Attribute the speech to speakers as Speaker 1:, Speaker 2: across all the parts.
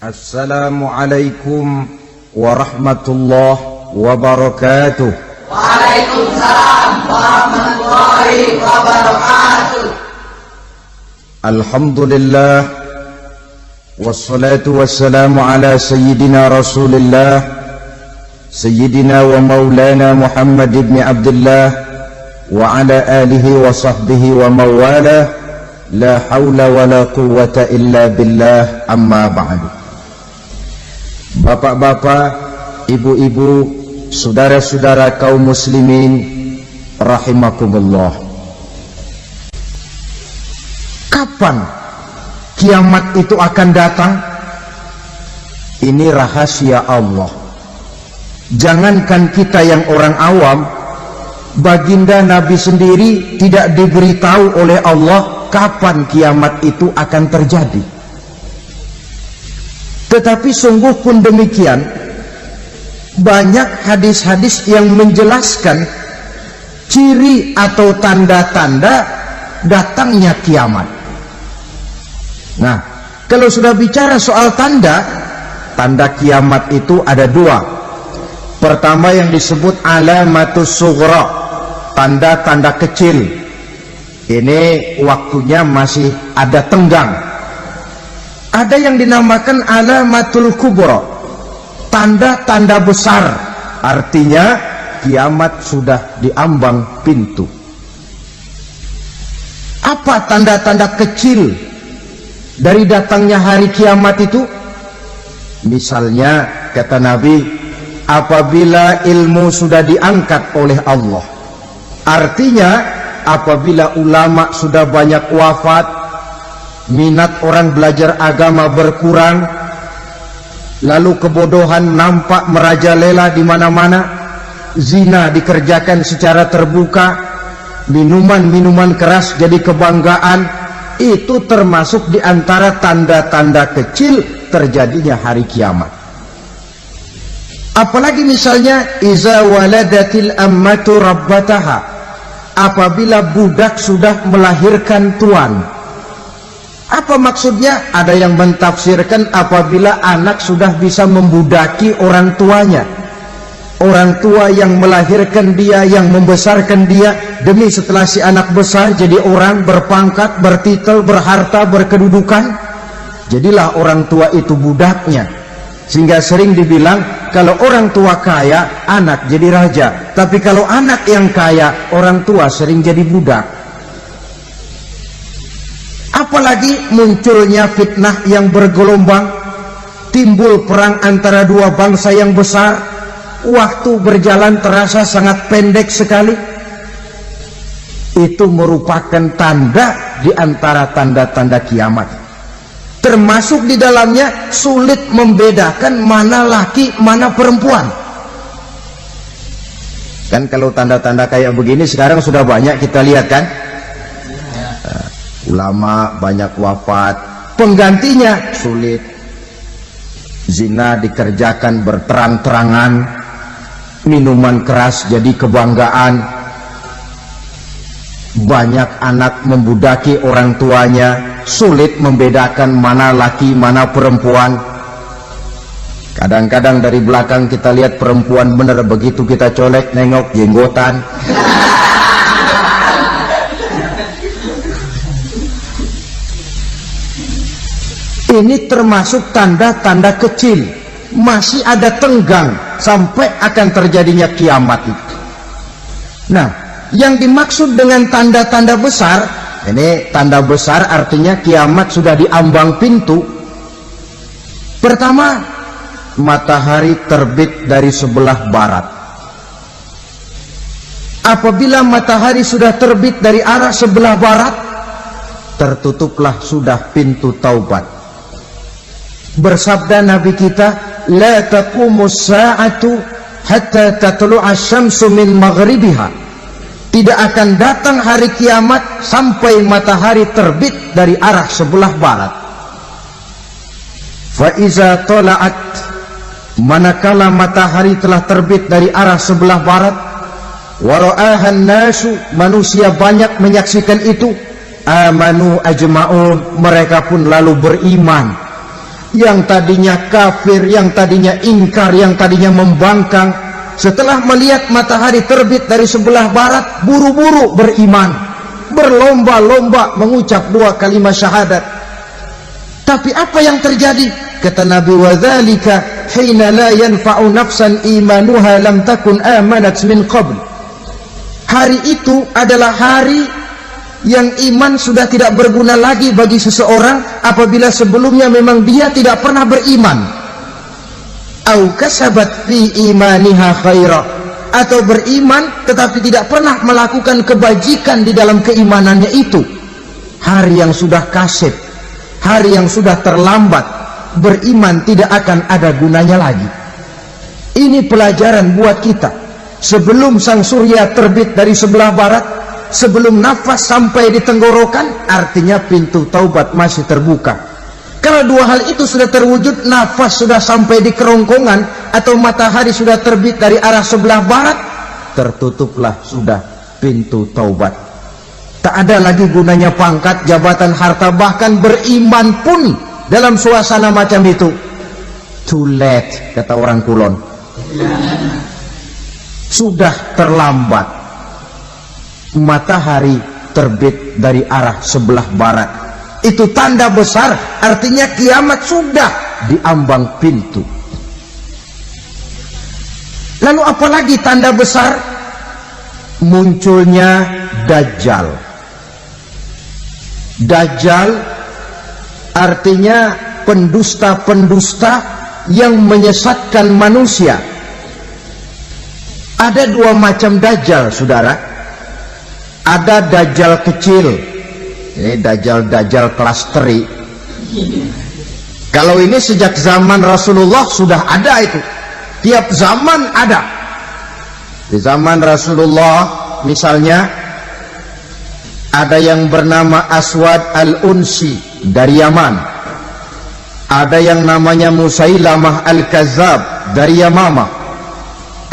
Speaker 1: Assalamualaikum warahmatullahi wabarakatuh.
Speaker 2: Waalaikumsalam warahmatullahi wabarakatuh.
Speaker 1: Alhamdulillah wassalatu wassalamu ala sayyidina Rasulillah sayyidina wa maulana Muhammad ibn Abdullah wa ala alihi wa sahbihi wa mawalah. La hawla wa la quwwata illa billah, amma ba'du. Bapak-bapak, ibu-ibu, saudara-saudara kaum muslimin rahimakumullah. Kapan kiamat itu akan datang? Ini rahasia Allah. Jangankan kita yang orang awam, baginda Nabi sendiri tidak diberitahu oleh Allah kapan kiamat itu akan terjadi. Tetapi sungguh pun demikian, banyak hadis-hadis yang menjelaskan ciri atau tanda-tanda datangnya kiamat. Nah, kalau sudah bicara soal tanda kiamat itu ada dua. Pertama yang disebut alamatus sughra, tanda-tanda kecil. Ini waktunya masih ada tenggang. Ada yang dinamakan alamatul kubra, tanda-tanda besar, artinya kiamat sudah diambang pintu. Apa tanda-tanda kecil dari datangnya hari kiamat itu? Misalnya kata Nabi, apabila ilmu sudah diangkat oleh Allah, artinya apabila ulama sudah banyak wafat, minat orang belajar agama berkurang, lalu kebodohan nampak merajalela di mana-mana, zina dikerjakan secara terbuka, minuman-minuman keras jadi kebanggaan, itu termasuk di antara tanda-tanda kecil terjadinya hari kiamat. Apalagi misalnya iza waladatil ammatu rabbataha, apabila budak sudah melahirkan tuan. Apa maksudnya? Ada yang mentafsirkan apabila anak sudah bisa membudaki orang tuanya. Orang tua yang melahirkan dia, yang membesarkan dia, demi setelah si anak besar jadi orang berpangkat, bertitel, berharta, berkedudukan, jadilah orang tua itu budaknya. Sehingga sering dibilang kalau orang tua kaya, anak jadi raja. Tapi kalau anak yang kaya, orang tua sering jadi budak. Apalagi munculnya fitnah yang bergelombang, timbul perang antara dua bangsa yang besar, waktu berjalan terasa sangat pendek sekali. Itu merupakan tanda di antara tanda-tanda kiamat. Termasuk di dalamnya sulit membedakan mana laki, mana perempuan. Kan kalau tanda-tanda kayak begini sekarang sudah banyak kita lihat kan? Ulama banyak wafat, penggantinya sulit. Zina dikerjakan berterang-terangan, minuman keras jadi kebanggaan, banyak anak membudaki orang tuanya, sulit membedakan mana laki mana perempuan. Kadang-kadang dari belakang kita lihat perempuan bener, begitu kita colek nengok jenggotan. Ini termasuk tanda-tanda kecil, masih ada tenggang sampai akan terjadinya kiamat itu. Nah, yang dimaksud dengan tanda-tanda besar, ini tanda besar artinya kiamat sudah diambang pintu. Pertama, matahari terbit dari sebelah barat. Apabila matahari sudah terbit dari arah sebelah barat, tertutuplah sudah pintu taubat. Bersabda Nabi kita, la taqumus sa'atu hatta tatlu'a syamsu min maghribiha. Tidak akan datang hari kiamat sampai matahari terbit dari arah sebelah barat. Fa iza tala'at, manakala matahari telah terbit dari arah sebelah barat, wa ra'ahan nasu, manusia banyak menyaksikan itu, amanu ajma'un, mereka pun lalu beriman. yang tadinya kafir, yang tadinya ingkar, yang tadinya membangkang, setelah melihat matahari terbit dari sebelah barat, buru-buru beriman, berlomba-lomba mengucap 2 kalimat syahadat. Tapi apa yang terjadi? Kata Nabi, wadzalika hina la yanfa'u nafsan imanuha lam takun amanat min qabl. Hari itu adalah hari yang iman sudah tidak berguna lagi bagi seseorang apabila sebelumnya memang dia tidak pernah beriman. Au kasabat fi imaniha khaira, atau beriman tetapi tidak pernah melakukan kebajikan di dalam keimanannya itu. Hari yang sudah kasib, hari yang sudah terlambat, beriman tidak akan ada gunanya lagi. Ini pelajaran buat kita. Sebelum sang surya terbit dari sebelah barat, sebelum nafas sampai di tenggorokan, artinya pintu taubat masih terbuka. Kalau 2 hal itu sudah terwujud, nafas sudah sampai di kerongkongan atau matahari sudah terbit dari arah sebelah barat, tertutuplah sudah pintu taubat. Tak ada lagi gunanya pangkat, jabatan, harta, bahkan beriman pun dalam suasana macam itu too late, kata orang Kulon. Sudah terlambat. Matahari terbit dari arah sebelah barat, itu tanda besar, artinya kiamat sudah diambang pintu. Lalu apalagi tanda besar? Munculnya Dajjal. Dajjal artinya pendusta-pendusta yang menyesatkan manusia. Ada 2 macam Dajjal, saudara. Ada Dajjal kecil, ini Dajjal kelas teri. Kalau ini sejak zaman Rasulullah sudah ada itu. Tiap zaman ada. Di zaman Rasulullah misalnya ada yang bernama Aswad al-Unsi dari Yaman. Ada yang namanya Musailamah al-Kazzab dari Yamamah.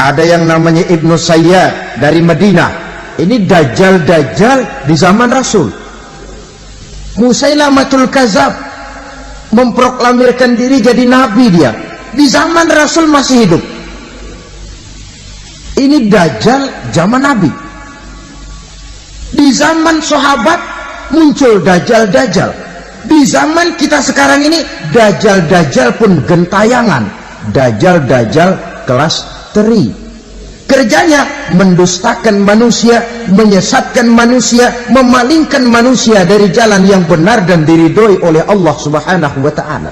Speaker 1: Ada yang namanya Ibnu Sayyad dari Madinah. Ini Dajjal-Dajjal di zaman Rasul. Musailamatul Kazzab memproklamirkan diri jadi nabi, dia di zaman Rasul masih hidup. Ini Dajjal zaman Nabi. Di zaman sahabat muncul Dajjal-Dajjal. Di zaman kita sekarang ini Dajjal-Dajjal pun gentayangan. Dajjal-Dajjal kelas teri. Kerjanya mendustakan manusia, menyesatkan manusia, memalingkan manusia dari jalan yang benar dan diridhoi oleh Allah Subhanahu wa ta'ala.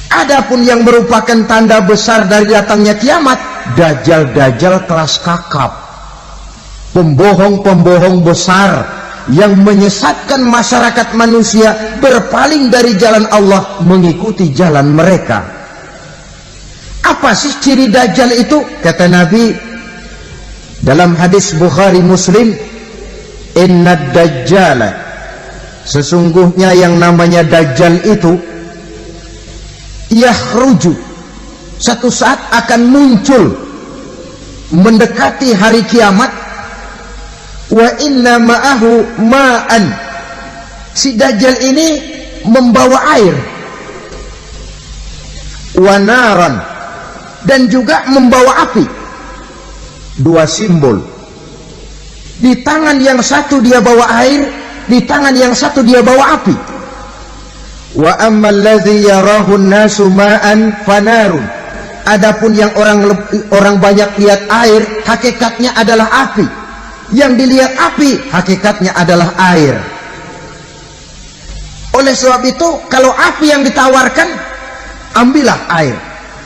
Speaker 1: Adapun yang merupakan tanda besar dari datangnya kiamat, Dajjal-Dajjal kelas kakap, pembohong-pembohong besar yang menyesatkan masyarakat manusia berpaling dari jalan Allah mengikuti jalan mereka. Apa sih ciri Dajjal itu? Kata Nabi dalam hadis Bukhari Muslim, Inna Dajjala, sesungguhnya yang namanya Dajjal itu yakhruju, satu saat akan muncul mendekati hari kiamat. Wa inna ma'ahu ma'an, si Dajjal ini membawa air, wa naran, dan juga membawa api. 2 simbol. Di tangan yang satu dia bawa air, di tangan yang satu dia bawa api. Wa ammal ladzi yarahu an-nasu ma'an fanarun, adapun yang orang banyak lihat air, hakikatnya adalah api. Yang dilihat api, hakikatnya adalah air. Oleh sebab itu, kalau api yang ditawarkan, ambillah air.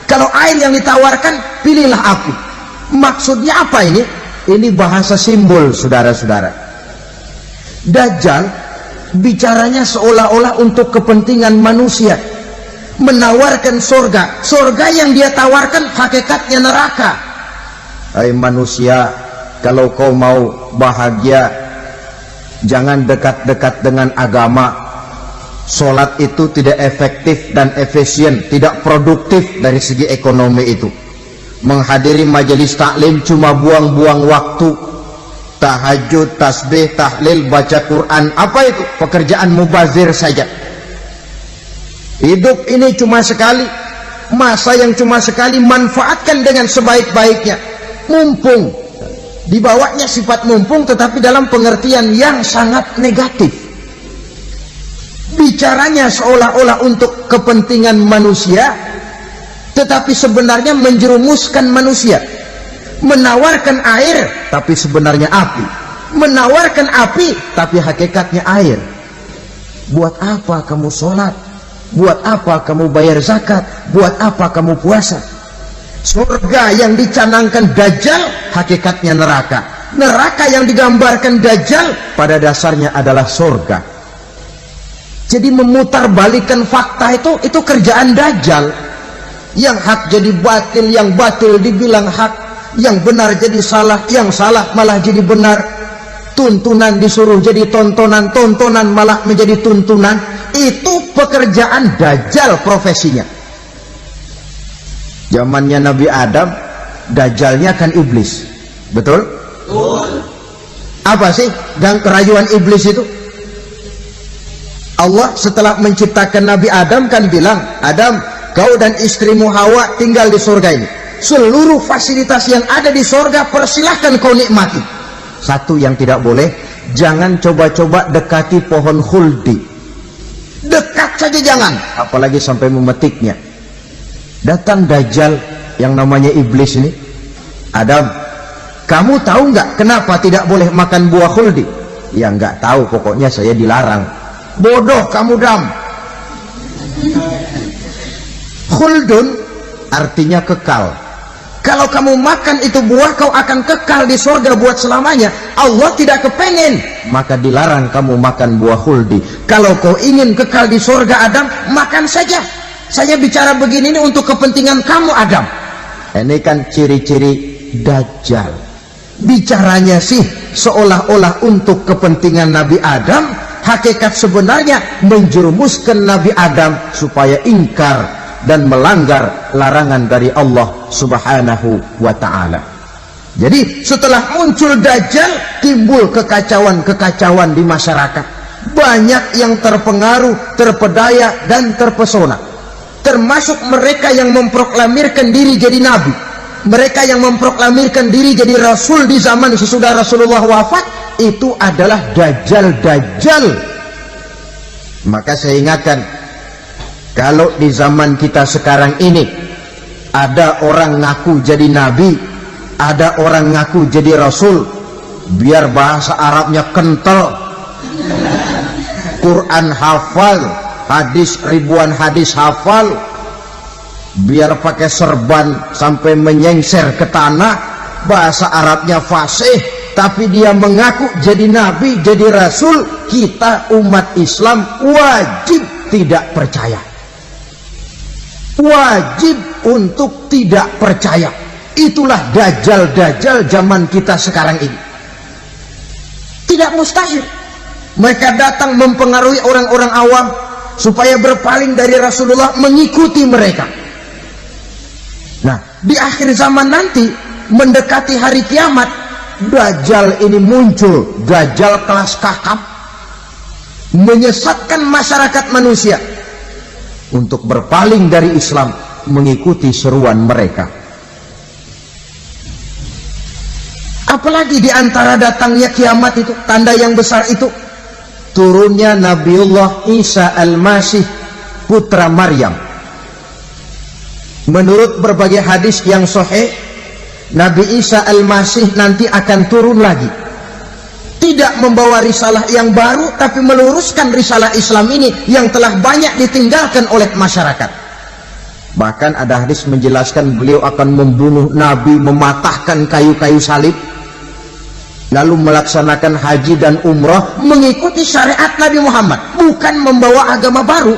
Speaker 1: Kalau air yang ditawarkan, pilihlah api. Maksudnya apa ini? Ini bahasa simbol, saudara-saudara. Dajjal bicaranya seolah-olah untuk kepentingan manusia, menawarkan surga. Surga yang dia tawarkan hakikatnya neraka. Hai manusia, kalau kau mau bahagia, jangan dekat-dekat dengan agama. Sholat itu tidak efektif dan efisien, tidak produktif dari segi ekonomi itu. Menghadiri majelis taklim cuma buang-buang waktu. Tahajud, tasbih, tahlil, baca Quran, apa itu? Pekerjaan mubazir saja. Hidup ini cuma sekali, masa yang cuma sekali, manfaatkan dengan sebaik-baiknya. Mumpung, dibawanya sifat mumpung tetapi dalam pengertian yang sangat negatif. Bicaranya seolah-olah untuk kepentingan manusia, tetapi sebenarnya menjerumuskan manusia. Menawarkan air tapi sebenarnya api, menawarkan api tapi hakikatnya air. Buat apa kamu sholat? Buat apa kamu bayar zakat? Buat apa kamu puasa? Surga yang dicanangkan Dajjal hakikatnya neraka. Neraka yang digambarkan Dajjal pada dasarnya adalah surga. Jadi memutarbalikkan fakta itu kerjaan Dajjal. Yang hak jadi batil, yang batil dibilang hak, yang benar jadi salah, yang salah malah jadi benar. Tuntunan disuruh jadi tontonan, tontonan malah menjadi tuntunan. Itu pekerjaan Dajjal profesinya. Zamannya Nabi Adam, Dajjalnya kan iblis. Betul?
Speaker 2: Betul.
Speaker 1: Apa sih dan kerayuan iblis itu? Allah setelah menciptakan Nabi Adam kan bilang, Adam, kau dan istrimu Hawa tinggal di surga ini. Seluruh fasilitas yang ada di surga persilahkan kau nikmati. Satu yang tidak boleh, jangan coba-coba dekati pohon khuldi. Dekat saja jangan, apalagi sampai memetiknya. Datang Dajjal yang namanya iblis ini. Adam, kamu tahu nggak kenapa tidak boleh makan buah khuldi? Ya nggak tahu, pokoknya saya dilarang. Bodoh kamu, Dam. Khuldun artinya kekal. Kalau kamu makan itu buah, kau akan kekal di surga buat selamanya. Allah tidak kepengen, maka dilarang kamu makan buah khuldi. Kalau kau ingin kekal di surga, Adam, makan saja. Saya bicara begini ini untuk kepentingan kamu, Adam. Ini kan ciri-ciri Dajjal. Bicaranya sih seolah-olah untuk kepentingan Nabi Adam, hakikat sebenarnya menjerumuskan Nabi Adam supaya ingkar dan melanggar larangan dari Allah Subhanahu wa ta'ala. Jadi setelah muncul Dajjal, timbul kekacauan-kekacauan di masyarakat. Banyak yang terpengaruh, terpedaya dan terpesona. Termasuk mereka yang memproklamirkan diri jadi nabi, mereka yang memproklamirkan diri jadi rasul di zaman sesudah Rasulullah wafat. Itu adalah Dajjal-Dajjal. Maka saya ingatkan, kalau di zaman kita sekarang ini ada orang ngaku jadi nabi, ada orang ngaku jadi rasul, biar bahasa Arabnya kental, Quran hafal, hadis ribuan hadis hafal, biar pakai serban sampai menyengser ke tanah, bahasa Arabnya fasih, tapi dia mengaku jadi nabi, jadi rasul, kita umat Islam wajib tidak percaya. Wajib untuk tidak percaya. Itulah Dajjal-Dajjal zaman kita sekarang ini. Tidak mustahil mereka datang mempengaruhi orang-orang awam supaya berpaling dari Rasulullah, mengikuti mereka. Nah, di akhir zaman nanti, mendekati hari kiamat, Dajjal ini muncul. Dajjal kelas kakap, menyesatkan masyarakat manusia untuk berpaling dari Islam, mengikuti seruan mereka. Apalagi di antara datangnya kiamat itu, tanda yang besar itu, turunnya Nabiullah Isa Al-Masih, putra Maryam. Menurut berbagai hadis yang sahih, Nabi Isa Al-Masih nanti akan turun lagi, tidak membawa risalah yang baru, tapi meluruskan risalah Islam ini yang telah banyak ditinggalkan oleh masyarakat. Bahkan ada hadis menjelaskan beliau akan membunuh Nabi, mematahkan kayu-kayu salib, lalu melaksanakan haji dan umrah mengikuti syariat Nabi Muhammad, bukan membawa agama baru.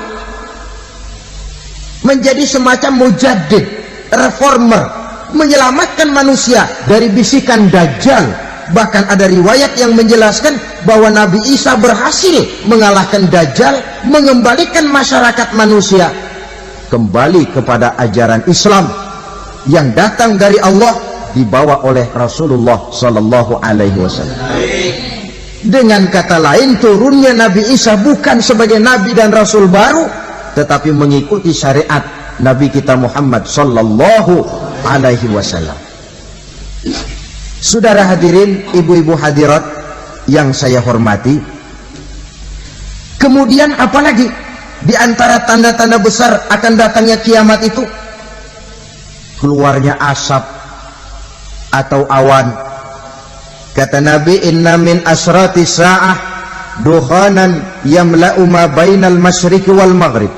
Speaker 1: Menjadi semacam mujaddid, reformer, menyelamatkan manusia dari bisikan Dajjal. Bahkan ada riwayat yang menjelaskan bahwa Nabi Isa berhasil mengalahkan Dajjal, mengembalikan masyarakat manusia kembali kepada ajaran Islam yang datang dari Allah, dibawa oleh Rasulullah Sallallahu Alaihi Wasallam. Dengan kata lain, turunnya Nabi Isa bukan sebagai Nabi dan Rasul baru, tetapi mengikuti syariat Nabi kita Muhammad sallallahu alaihi wasallam. Saudara hadirin, ibu-ibu hadirat yang saya hormati, kemudian apalagi di antara tanda-tanda besar akan datangnya kiamat itu? Keluarnya asap atau awan. Kata Nabi, inna min asrati sa'ah dukhanan yamla'u ma bainal masyriqi wal maghrib.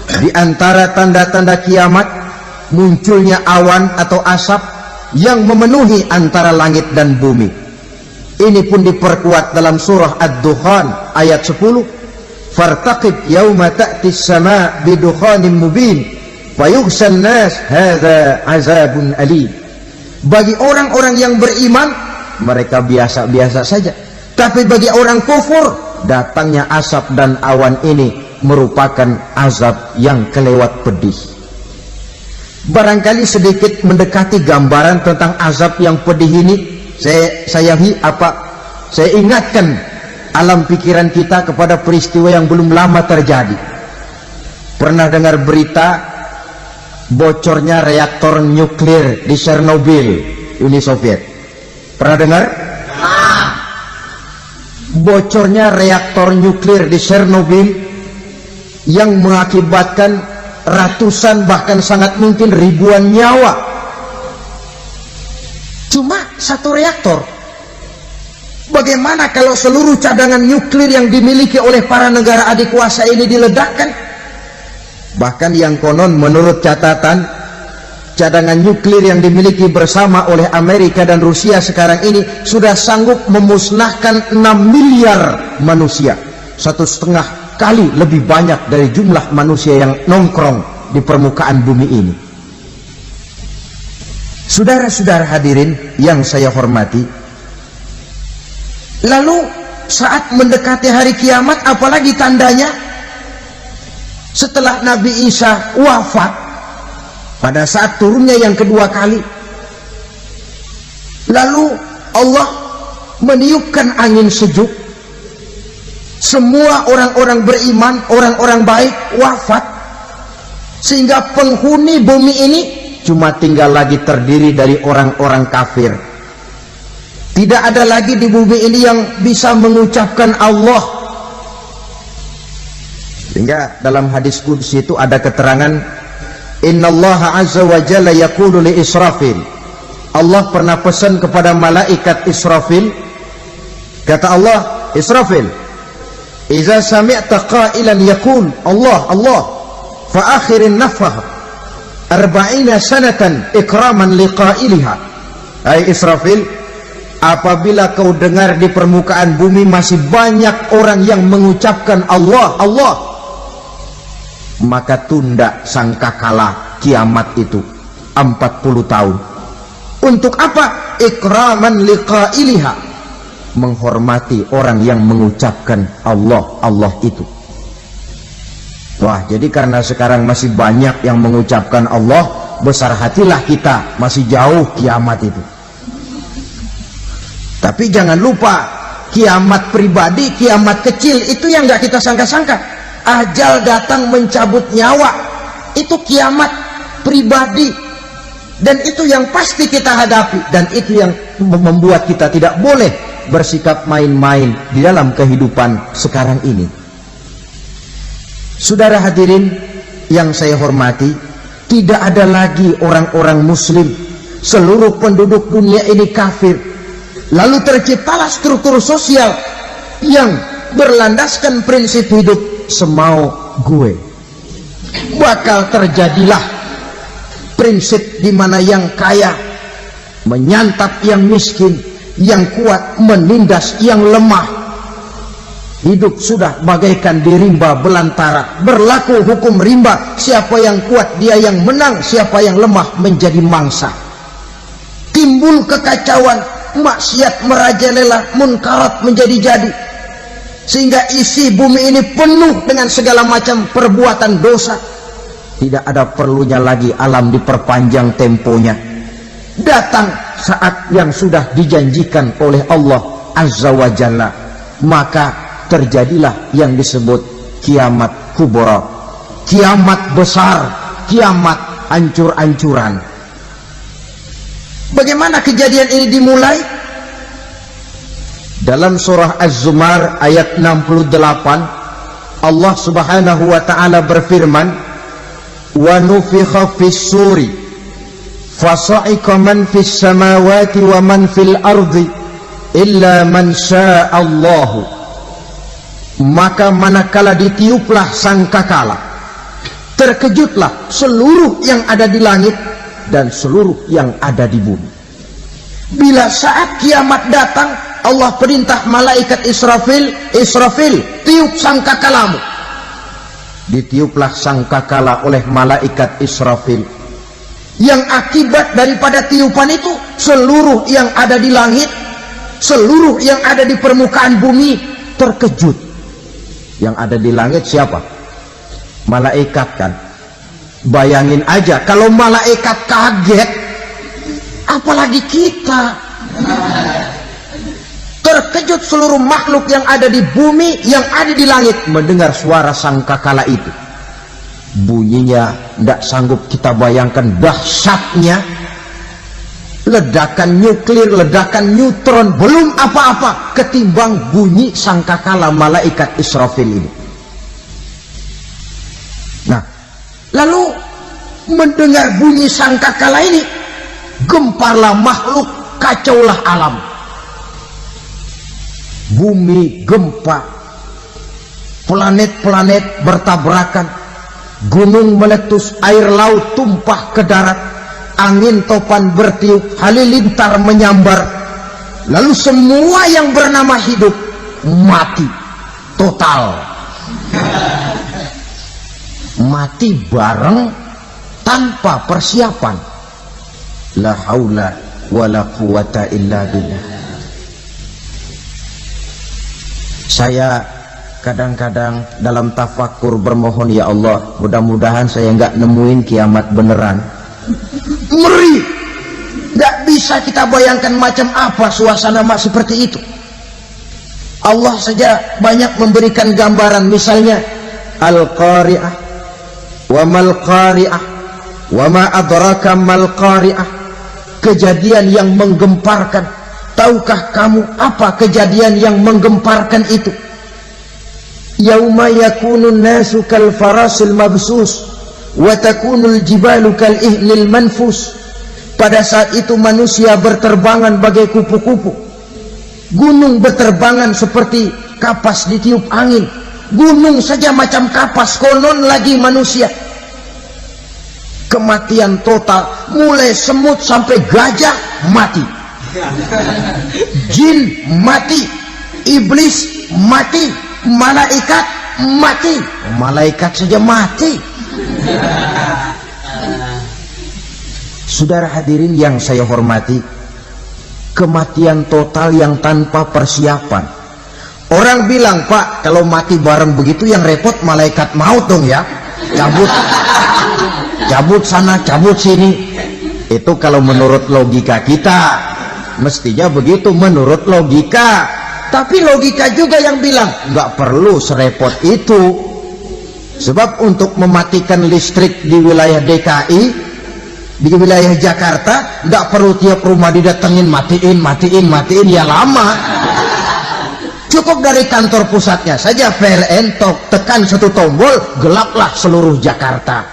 Speaker 1: Di antara tanda-tanda kiamat munculnya awan atau asap yang memenuhi antara langit dan bumi. Ini pun diperkuat dalam surah Ad-Dukhan ayat 10. Fartaqib yauma ta'ti as-sama' bidukhanin mubin fayughshan nas hadza azabun alim. Bagi orang-orang yang beriman, mereka biasa-biasa saja. Tapi bagi orang kufur, datangnya asap dan awan ini merupakan azab yang kelewat pedih. Barangkali sedikit mendekati gambaran tentang azab yang pedih ini, saya ingatkan alam pikiran kita kepada peristiwa yang belum lama terjadi. Pernah dengar berita bocornya reaktor nuklir di Chernobyl, Uni Soviet? Pernah dengar? Bocornya reaktor nuklir di Chernobyl yang mengakibatkan ratusan bahkan sangat mungkin ribuan nyawa. Cuma satu reaktor. Bagaimana kalau seluruh cadangan nuklir yang dimiliki oleh para negara adik kuasa ini diledakkan? Bahkan yang konon menurut catatan, cadangan nuklir yang dimiliki bersama oleh Amerika dan Rusia sekarang ini sudah sanggup memusnahkan 6 miliar manusia, 1,5 kali lebih banyak dari jumlah manusia yang nongkrong di permukaan bumi ini. Saudara-saudara hadirin yang saya hormati, lalu saat mendekati hari kiamat, apalagi tandanya? Setelah Nabi Isa wafat, pada saat turunnya yang kedua kali, lalu Allah meniupkan angin sejuk. Semua orang-orang beriman, orang-orang baik wafat, sehingga penghuni bumi ini cuma tinggal lagi terdiri dari orang-orang kafir. Tidak ada lagi di bumi ini yang bisa mengucapkan Allah. Sehingga dalam hadis qudsi itu ada keterangan, innallaha azza wa jalla yaqulu li Israfil. Allah pernah pesan kepada malaikat Israfil, kata Allah, Israfil, iza sami'ta qailan yaqul Allah Allah fa akhirin nafah 40 sanatan ikraman liqailiha. Hai Israfil, apabila kau dengar di permukaan bumi masih banyak orang yang mengucapkan Allah Allah, maka tunda sangkakala kiamat itu 40 tahun. Untuk apa? Ikraman liqailiha, menghormati orang yang mengucapkan Allah Allah itu. Wah, jadi karena sekarang masih banyak yang mengucapkan Allah, besar hatilah kita, masih jauh kiamat itu. Tapi jangan lupa, kiamat pribadi, kiamat kecil itu yang nggak kita sangka-sangka. Ajal datang mencabut nyawa, itu kiamat pribadi, dan itu yang pasti kita hadapi, dan itu yang membuat kita tidak boleh bersikap main-main di dalam kehidupan sekarang ini. Saudara hadirin yang saya hormati, tidak ada lagi orang-orang muslim, seluruh penduduk dunia ini kafir. Lalu terciptalah struktur sosial yang berlandaskan prinsip hidup semau gue. Bakal terjadilah prinsip di mana yang kaya menyantap yang miskin, yang kuat menindas yang lemah. Hidup sudah bagaikan di rimba belantara, berlaku hukum rimba, siapa yang kuat dia yang menang, siapa yang lemah menjadi mangsa. Timbul kekacauan, maksiat merajalela, munkarat menjadi-jadi, sehingga isi bumi ini penuh dengan segala macam perbuatan dosa. Tidak ada perlunya lagi alam diperpanjang temponya. Datang saat yang sudah dijanjikan oleh Allah Azza wa Jalla, maka terjadilah yang disebut kiamat kubra, kiamat besar, kiamat ancur-ancuran. Bagaimana kejadian ini dimulai? Dalam surah Az-Zumar ayat 68, Allah Subhanahu wa taala berfirman, "Wa nufikha fis-suri fasa'iqa man fis samawati wa man fil ardi illa man syaa Allah." Maka manakala ditiuplah sangkakala, terkejutlah seluruh yang ada di langit dan seluruh yang ada di bumi. Bila saat kiamat datang, Allah perintah malaikat Israfil, "Israfil, tiup sangkakalamu." Ditiuplah sangkakala oleh malaikat Israfil. Yang akibat daripada tiupan itu, seluruh yang ada di langit, seluruh yang ada di permukaan bumi terkejut. Yang ada di langit siapa? Malaikat kan. Bayangin aja kalau malaikat kaget, apalagi kita. Terkejut seluruh makhluk yang ada di bumi, yang ada di langit mendengar suara sangkakala itu. Bunyinya tidak sanggup kita bayangkan dahsyatnya. Ledakan nuklir, ledakan neutron, belum apa-apa ketimbang bunyi sangkakala malaikat Israfil ini. Nah, lalu mendengar bunyi sangkakala ini, gemparlah makhluk, kacaulah alam. Bumi gempa, planet-planet bertabrakan, gunung meletus, air laut tumpah ke darat, angin topan bertiup, halilintar menyambar. Lalu semua yang bernama hidup mati total. Mati bareng tanpa persiapan. La haula wala quwata illa billah. Saya kadang-kadang dalam tafakur bermohon, ya Allah, mudah-mudahan saya nggak nemuin kiamat beneran. Ngeri, nggak bisa kita bayangkan macam apa suasana seperti itu. Allah saja banyak memberikan gambaran, misalnya Al-Qari'ah, wa mal qari'ah, wa ma adraka mal qari'ah. Kejadian yang menggemparkan. Tahukah kamu apa kejadian yang menggemparkan itu? Yauma yakunun nasu kal farasil mabsus wa takunul jibalu kal ihnil manfus. Pada saat itu manusia berterbangan bagai kupu-kupu, gunung berterbangan seperti kapas ditiup angin. Gunung saja macam kapas, konon lagi manusia. Kematian total, mulai semut sampai gajah mati, jin mati, iblis mati, malaikat mati. Malaikat saja mati. Saudara hadirin yang saya hormati, kematian total yang tanpa persiapan. Orang bilang, Pak, kalau mati bareng begitu yang repot malaikat maut dong ya. Cabut sana, cabut sini. Itu kalau menurut logika kita, mestinya begitu menurut logika. Tapi logika juga yang bilang nggak perlu serepot itu. Sebab untuk mematikan listrik di wilayah DKI, di wilayah Jakarta, nggak perlu tiap rumah didatengin matiin, ya lama. Cukup dari kantor pusatnya saja PLN, tekan satu tombol, gelaplah seluruh Jakarta.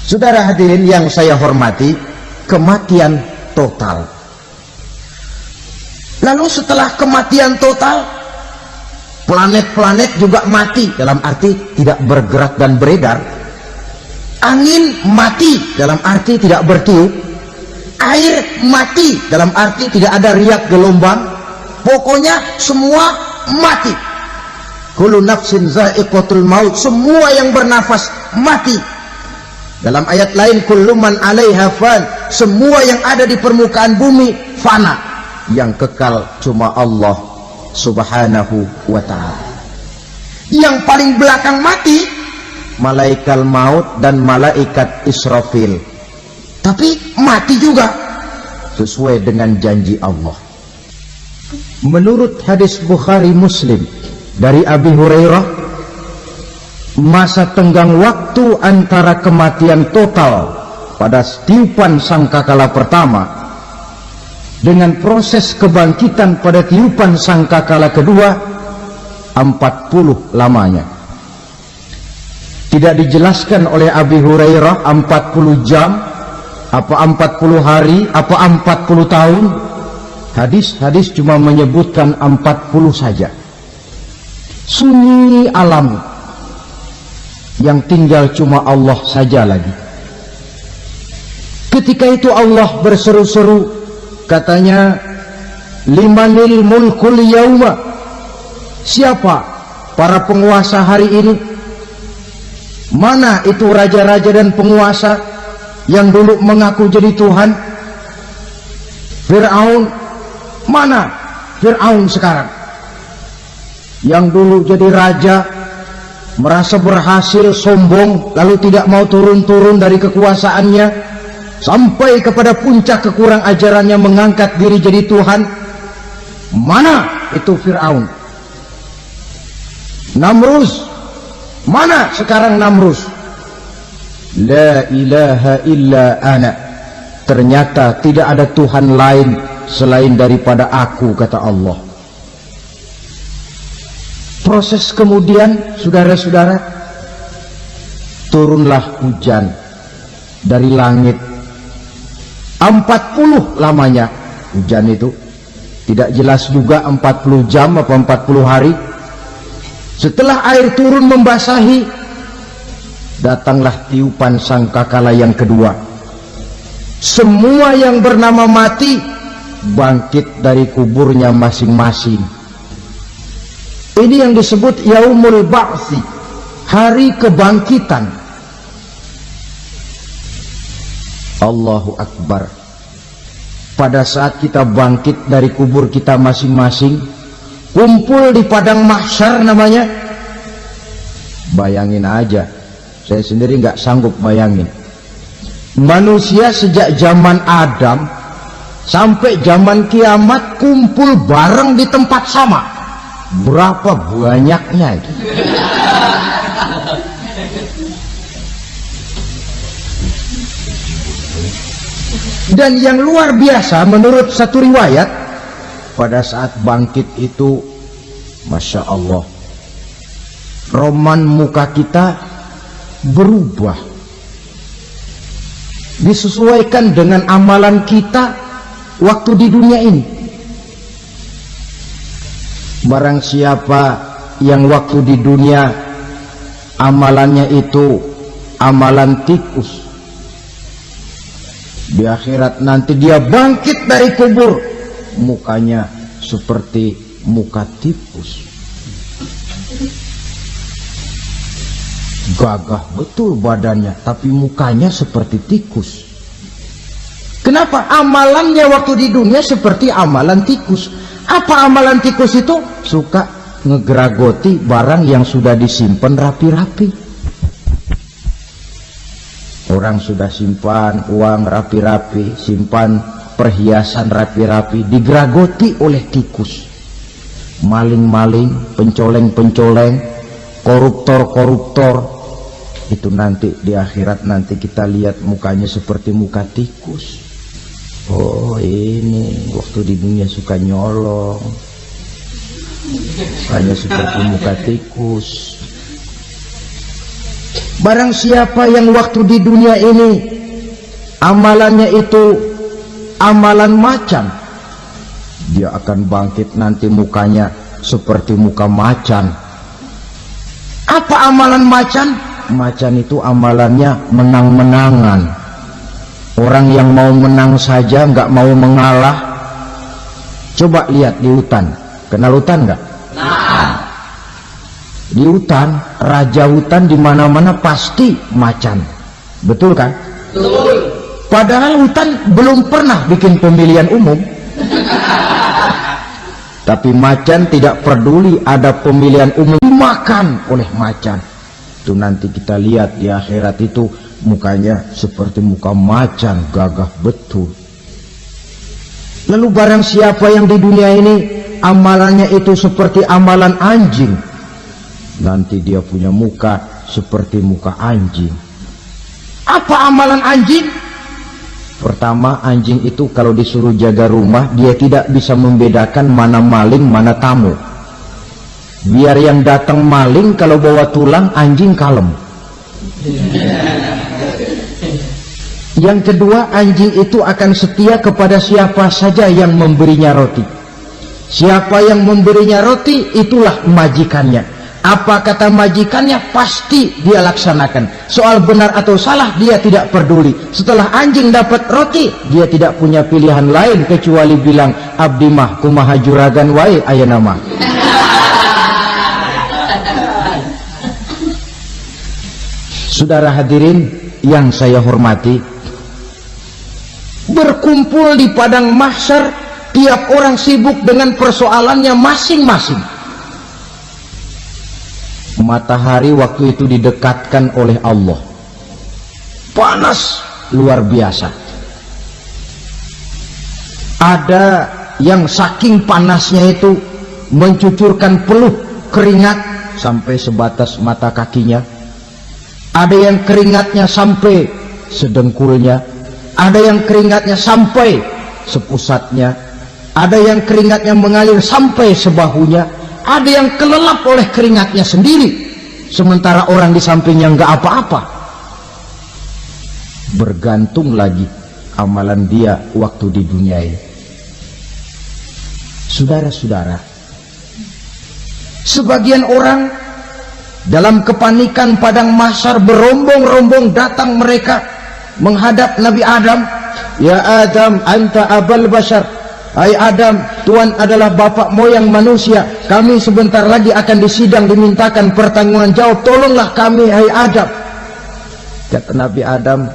Speaker 1: Saudara hadirin yang saya hormati, kematian total. Lalu setelah kematian total, planet-planet juga mati, dalam arti tidak bergerak dan beredar. Angin mati, dalam arti tidak bertiup. Air mati, dalam arti tidak ada riak gelombang. Pokoknya semua mati. Kullu nafsin za'iqatul maut, semua yang bernafas mati. Dalam ayat lain, kullu man 'alaiha fan, semua yang ada di permukaan bumi fana. Yang kekal cuma Allah Subhanahu wa ta'ala. Yang paling belakang mati malaikat maut dan malaikat Israfil. Tapi mati juga sesuai dengan janji Allah. Menurut hadis Bukhari Muslim dari Abi Hurairah, masa tenggang waktu antara kematian total pada tiupan sangkakala pertama dengan proses kebangkitan pada tiupan sangkakala kedua 40 lamanya. Tidak dijelaskan oleh Abi Hurairah 40 jam, apa 40 hari, apa 40 tahun. Hadis-hadis cuma menyebutkan 40 saja. Sunyi alam yang tinggal cuma Allah saja lagi. Ketika itu Allah berseru-seru, katanya, limanil mulkul yauma, siapa para penguasa hari ini? Mana itu raja-raja dan penguasa yang dulu mengaku jadi Tuhan? Fir'aun, mana Fir'aun sekarang? Yang dulu jadi raja, merasa berhasil, sombong, lalu tidak mau turun-turun dari kekuasaannya, sampai kepada puncak kekurang ajarannya mengangkat diri jadi Tuhan. Mana itu Fir'aun? Namrus, mana sekarang Namrus? La ilaha illa ana, ternyata tidak ada Tuhan lain selain daripada aku, kata Allah. Proses kemudian, saudara-saudara, turunlah hujan dari langit. 40 lamanya hujan itu, tidak jelas juga 40 jam apa 40 hari. Setelah air turun membasahi, datanglah tiupan sangkakala yang kedua. Semua yang bernama mati bangkit dari kuburnya masing-masing. Ini yang disebut Yaumul Ba'thi, hari kebangkitan. Allahu Akbar. Pada saat kita bangkit dari kubur kita masing-masing, kumpul di padang mahsyar namanya. Bayangin aja, saya sendiri nggak sanggup bayangin. Manusia sejak zaman Adam sampai zaman kiamat kumpul bareng di tempat sama. Berapa banyaknya itu? Dan yang luar biasa, menurut satu riwayat, pada saat bangkit itu, Masya Allah, roman muka kita berubah, disesuaikan dengan amalan kita waktu di dunia ini. Barang siapa yang waktu di dunia amalannya itu amalan tikus, di akhirat nanti dia bangkit dari kubur, mukanya seperti muka tikus. Gagah betul badannya, tapi mukanya seperti tikus. Kenapa? Amalannya waktu di dunia seperti amalan tikus. Apa amalan tikus itu? Suka ngegeragoti barang yang sudah disimpan rapi-rapi. Orang sudah simpan uang rapi-rapi, simpan perhiasan rapi-rapi, digeragoti oleh tikus. Maling-maling, pencoleng-pencoleng, koruptor-koruptor, itu nanti di akhirat nanti kita lihat mukanya seperti muka tikus. Oh, ini waktu di dunia suka nyolong, hanya seperti muka tikus. Barang siapa yang waktu di dunia ini amalannya itu amalan macan, dia akan bangkit nanti mukanya seperti muka macan. Apa amalan macan? Macan itu amalannya menang-menangan. Orang yang mau menang saja, nggak mau mengalah. Coba lihat di hutan, kenal hutan nggak? Nah. Di hutan, raja hutan di mana-mana pasti macan, betul kan? Betul. Padahal hutan belum pernah bikin pemilihan umum. Tapi macan tidak peduli ada pemilihan umum, dimakan oleh macan. Itu nanti kita lihat di akhirat itu mukanya seperti muka macan, gagah betul. Lalu barang siapa yang di dunia ini amalannya itu seperti amalan anjing, nanti dia punya muka seperti muka anjing. Apa amalan anjing? Pertama, anjing itu kalau disuruh jaga rumah, dia tidak bisa membedakan mana maling, mana tamu. Biar yang datang maling, kalau bawa tulang, anjing kalem. Yang kedua, anjing itu akan setia kepada siapa saja yang memberinya roti. Siapa yang memberinya roti, itulah majikannya. Apa kata majikannya, pasti dia laksanakan. Soal benar atau salah, dia tidak peduli. Setelah anjing dapat roti, dia tidak punya pilihan lain kecuali bilang, abdi mah kumaha juragan wae aya nama. Saudara hadirin yang saya hormati, berkumpul di padang mahsyar, tiap orang sibuk dengan persoalannya masing-masing. Matahari waktu itu didekatkan oleh Allah, panas luar biasa. Ada yang saking panasnya itu mencucurkan peluh keringat sampai sebatas mata kakinya. Ada yang keringatnya sampai sedengkulnya, ada yang keringatnya sampai sepusatnya, ada yang keringatnya mengalir sampai sebahunya, ada yang kelelap oleh keringatnya sendiri, sementara orang di sampingnya nggak apa-apa. Bergantung lagi amalan dia waktu di dunia ini. Saudara-saudara, sebagian orang dalam kepanikan padang mahsyar berombong-rombong datang mereka menghadap Nabi Adam. Ya Adam, anta abal bashar. Hai Adam, Tuhan adalah bapak moyang manusia. Kami sebentar lagi akan disidang, dimintakan pertanggungan jawab. Tolonglah kami, hai Adam. Kata Nabi Adam,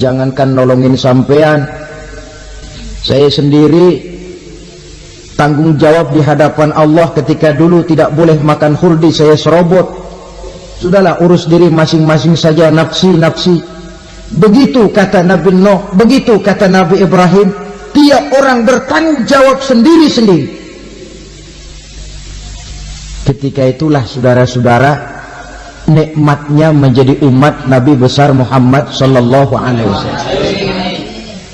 Speaker 1: jangankan nolongin sampean, saya sendiri tanggung jawab di hadapan Allah. Ketika dulu tidak boleh makan khuldi, saya serobot. Sudahlah, urus diri masing-masing saja, nafsi-nafsi. Begitu kata Nabi Nuh, begitu kata Nabi Ibrahim. Tiap orang bertanggung jawab sendiri-sendiri. Ketika itulah saudara-saudara, nikmatnya menjadi umat Nabi besar Muhammad sallallahu alaihi wasallam.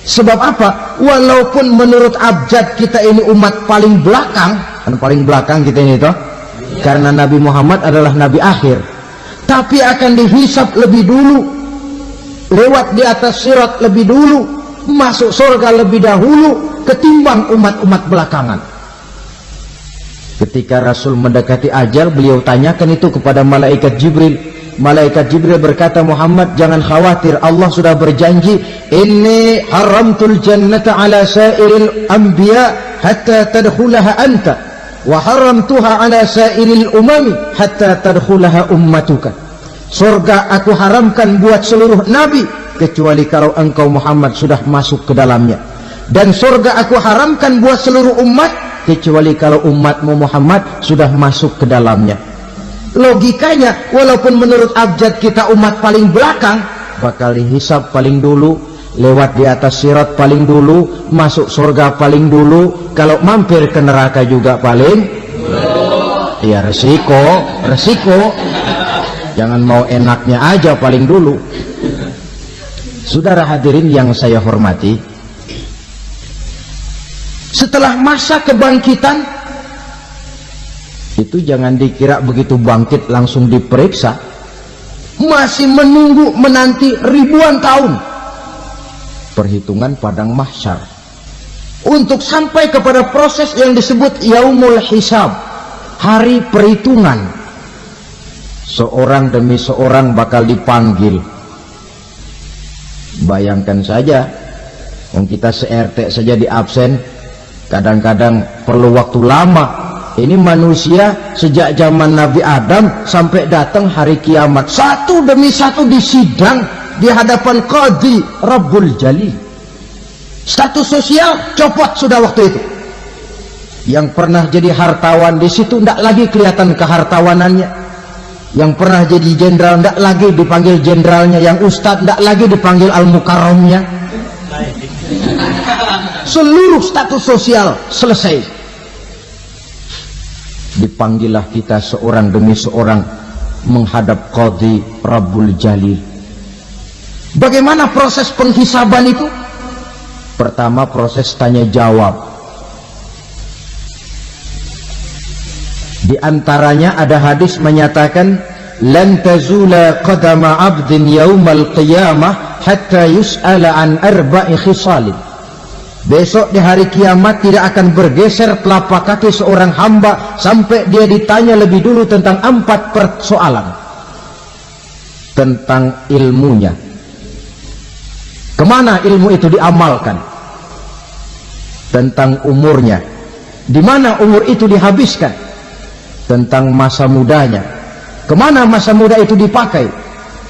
Speaker 1: Sebab apa? Walaupun menurut abjad kita ini umat paling belakang, kan paling belakang kita ini toh, karena Nabi Muhammad adalah Nabi akhir, tapi akan dihisab lebih dulu, lewat di atas sirat lebih dulu, masuk surga lebih dahulu ketimbang umat-umat belakangan. Ketika Rasul mendekati ajal, beliau tanyakan itu kepada malaikat Jibril. Malaikat Jibril berkata, Muhammad jangan khawatir, Allah sudah berjanji, inni haramtul jannata ala sairil anbiya hatta tadkhulaha anta wa haramtuha ala sairil umami hatta tadkhulaha ummatuka. Surga aku haramkan buat seluruh nabi kecuali kalau engkau Muhammad sudah masuk ke dalamnya, dan surga aku haramkan buat seluruh umat kecuali kalau umatmu Muhammad sudah masuk ke dalamnya. Logikanya, walaupun menurut abjad kita umat paling belakang, bakal dihisab paling dulu, lewat di atas sirat paling dulu, masuk surga paling dulu, kalau mampir ke neraka juga paling ya resiko. Jangan mau enaknya aja paling dulu. Saudara hadirin yang saya hormati, setelah masa kebangkitan itu jangan dikira begitu bangkit langsung diperiksa, masih menunggu menanti ribuan tahun perhitungan padang mahsyar untuk sampai kepada proses yang disebut yaumul hisab, hari perhitungan. Seorang demi seorang bakal dipanggil. Bayangkan saja, kita se-RT saja di absen, kadang-kadang perlu waktu lama. Ini manusia sejak zaman Nabi Adam sampai datang hari kiamat, satu demi satu disidang di hadapan Qadhi Rabbul Jali. Status sosial copot sudah waktu itu. Yang pernah jadi hartawan di situ tidak lagi kelihatan kehartawanannya. Yang pernah jadi jenderal tidak lagi dipanggil jenderalnya. Yang ustadz tidak lagi dipanggil al-mukarramnya. Seluruh status sosial selesai. Dipanggillah kita seorang demi seorang, menghadap Qadhi Rabbul Jalil. Bagaimana proses penghisaban itu? Pertama, proses tanya jawab. Di antaranya ada hadis menyatakan, lan tazula qadama 'abdin yaumal qiyamah hatta yus'ala an arba'i khisalin. Besok di hari kiamat tidak akan bergeser telapak kaki seorang hamba sampai dia ditanya lebih dulu tentang 4 persoalan. Tentang ilmunya. Kemana ilmu itu diamalkan? Tentang umurnya. Di mana umur itu dihabiskan? Tentang masa mudanya. Kemana masa muda itu dipakai?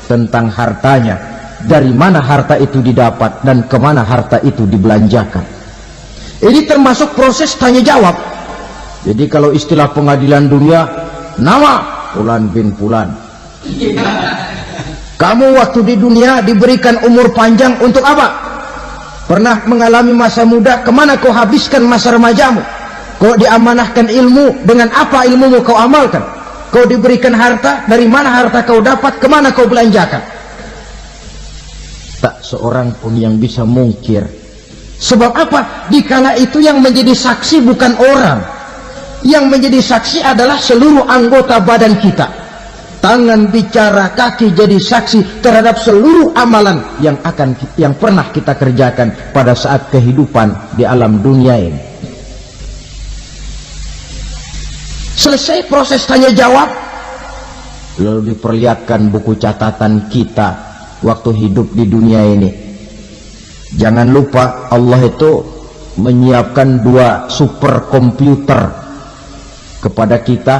Speaker 1: Tentang hartanya. Dari mana harta itu didapat dan kemana harta itu dibelanjakan. Ini termasuk proses tanya jawab. Jadi kalau istilah pengadilan dunia, nama Fulan bin Fulan. Kamu waktu di dunia diberikan umur panjang untuk apa? Pernah mengalami masa muda, kemana kau habiskan masa remajamu? Kau diamanahkan ilmu, dengan apa ilmumu kau amalkan? Kau diberikan harta, dari mana harta kau dapat, kemana kau belanjakan? Tak seorang pun yang bisa mungkir. Sebab apa? Dikala itu yang menjadi saksi bukan orang. Yang menjadi saksi adalah seluruh anggota badan kita. Tangan bicara, kaki jadi saksi terhadap seluruh amalan yang pernah kita kerjakan pada saat kehidupan di alam dunia ini. Selesai proses tanya jawab, lalu diperlihatkan buku catatan kita waktu hidup di dunia ini. Jangan lupa Allah itu menyiapkan 2 superkomputer kepada kita.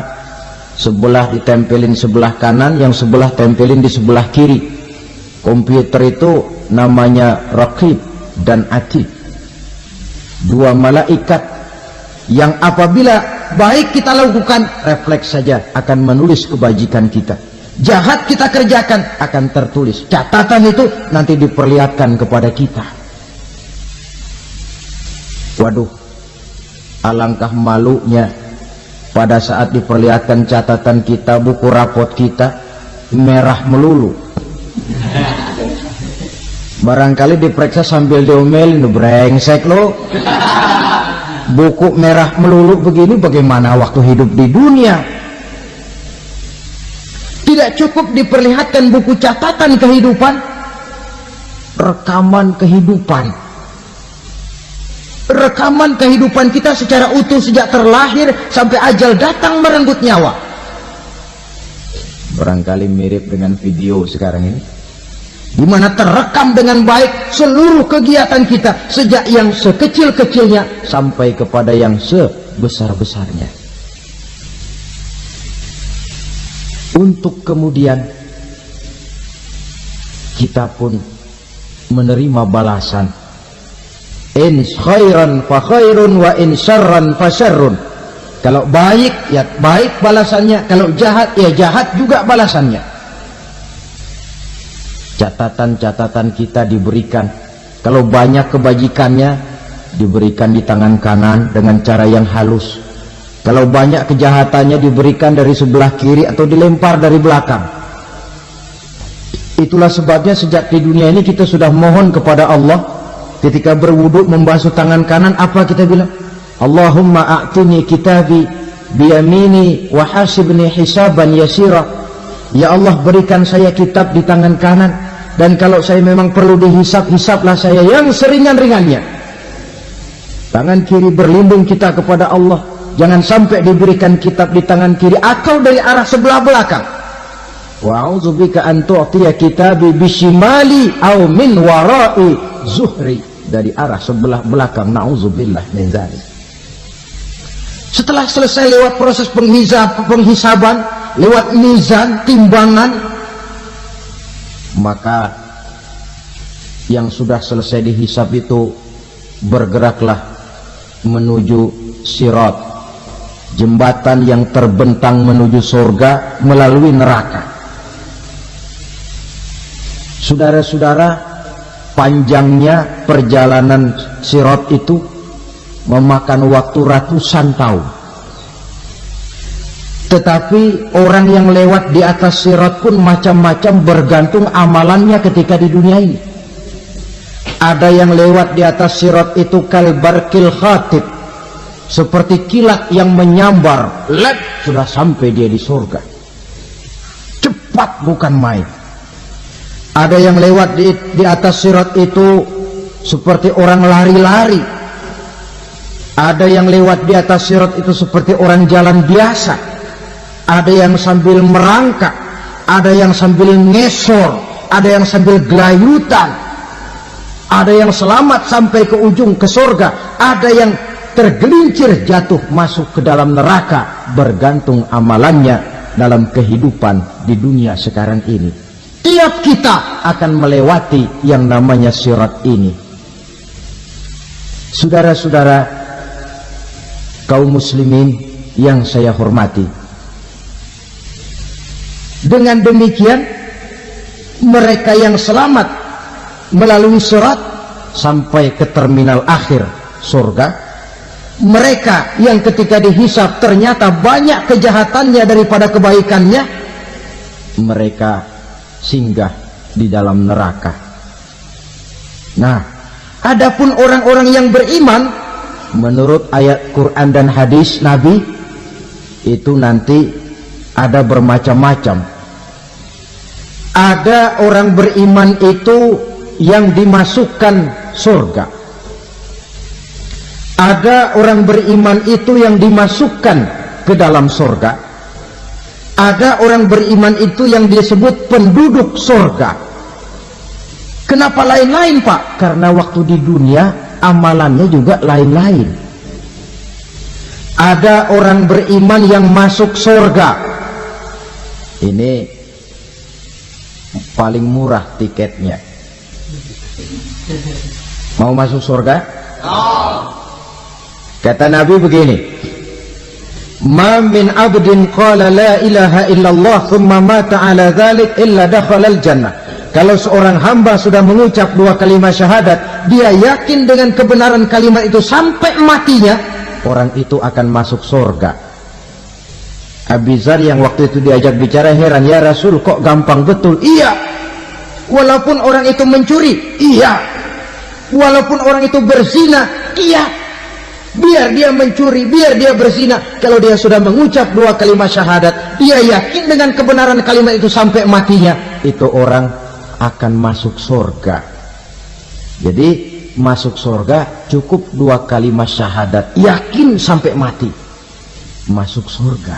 Speaker 1: Sebelah ditempelin sebelah kanan, yang sebelah tempelin di sebelah kiri. Komputer itu namanya Raqib dan Atid. 2 malaikat yang apabila baik kita lakukan, refleks saja akan menulis kebajikan kita. Jahat kita kerjakan akan tertulis. Catatan itu nanti diperlihatkan kepada kita. Waduh, alangkah malunya pada saat diperlihatkan catatan kita, buku rapot kita merah melulu. Barangkali diperiksa sambil diomelin, brengsek lo. Buku merah melulu begini, bagaimana waktu hidup di dunia? Tidak cukup diperlihatkan buku catatan kehidupan, rekaman kehidupan. Rekaman kehidupan kita secara utuh sejak terlahir sampai ajal datang merenggut nyawa. Barangkali mirip dengan video sekarang ini, di mana terekam dengan baik seluruh kegiatan kita sejak yang sekecil-kecilnya sampai kepada yang sebesar-besarnya. Untuk kemudian kita pun menerima balasan. In khairan fa khairun wa in syarran fa syarrun. Kalau baik ya baik balasannya, kalau jahat ya jahat juga balasannya. Catatan-catatan kita diberikan. Kalau banyak kebajikannya diberikan di tangan kanan dengan cara yang halus. Kalau banyak kejahatannya diberikan dari sebelah kiri atau dilempar dari belakang. Itulah sebabnya sejak di dunia ini kita sudah mohon kepada Allah. Ketika berwudu membasuh tangan kanan, apa kita bilang? Allahumma a'tini kitabi biyamini wa hasibni hisaban yasira. Ya Allah, berikan saya kitab di tangan kanan, dan kalau saya memang perlu dihisap, hisaplah saya yang seringan-ringannya. Tangan kiri berlindung kita kepada Allah. Jangan sampai diberikan kitab di tangan kiri atau dari arah sebelah belakang. Wa a'udzubika an tu'tiya kitabi bishimali aw min wara'i zuhri, dari arah sebelah belakang. Na'udzubillah min dzalik. Setelah selesai lewat proses penghisaban, lewat mizan, timbangan, maka yang sudah selesai dihisab itu bergeraklah menuju sirat, jembatan yang terbentang menuju surga melalui neraka. Saudara-saudara, panjangnya perjalanan sirat itu memakan waktu ratusan tahun. Tetapi orang yang lewat di atas sirat pun macam-macam, bergantung amalannya ketika di dunia ini. Ada yang lewat di atas sirat itu kalbarkil khatib, seperti kilat yang menyambar, sudah sampai dia di surga. Cepat bukan main. Ada yang lewat di atas sirat itu seperti orang lari-lari. Ada yang lewat di atas sirat itu seperti orang jalan biasa. Ada yang sambil merangkak, ada yang sambil ngesor, ada yang sambil gelayutan, ada yang selamat sampai ke ujung ke surga, ada yang tergelincir jatuh masuk ke dalam neraka, bergantung amalannya dalam kehidupan di dunia sekarang ini. Tiap kita akan melewati yang namanya sirat ini. Saudara-saudara kaum muslimin yang saya hormati, dengan demikian mereka yang selamat melalui sirat sampai ke terminal akhir surga, mereka yang ketika dihisab ternyata banyak kejahatannya daripada kebaikannya, mereka singgah di dalam neraka. Nah, adapun orang-orang yang beriman menurut ayat Quran dan hadis Nabi itu nanti ada bermacam-macam. Ada orang beriman itu yang dimasukkan surga. Ada orang beriman itu yang dimasukkan ke dalam surga. Ada orang beriman itu yang disebut penduduk surga. Kenapa lain-lain, Pak? Karena waktu di dunia amalannya juga lain-lain. Ada orang beriman yang masuk surga. Ini paling murah tiketnya. Mau masuk surga? Kata Nabi begini, ma min abdin qala la ilaha illallah thumma mata ala dhalik illa dakhalal jannah. Kalau seorang hamba sudah mengucap dua kalimat syahadat, dia yakin dengan kebenaran kalimat itu sampai matinya, orang itu akan masuk surga. Abi Dzar yang waktu itu diajak bicara heran, ya Rasul kok gampang betul? Iya. Walaupun orang itu mencuri, iya. Walaupun orang itu berzina, iya. Biar dia mencuri, biar dia berzina, kalau dia sudah mengucap dua kalimat syahadat, dia yakin dengan kebenaran kalimat itu sampai matinya, itu orang akan masuk surga. Jadi masuk surga cukup dua kalimat syahadat, yakin sampai mati, masuk surga.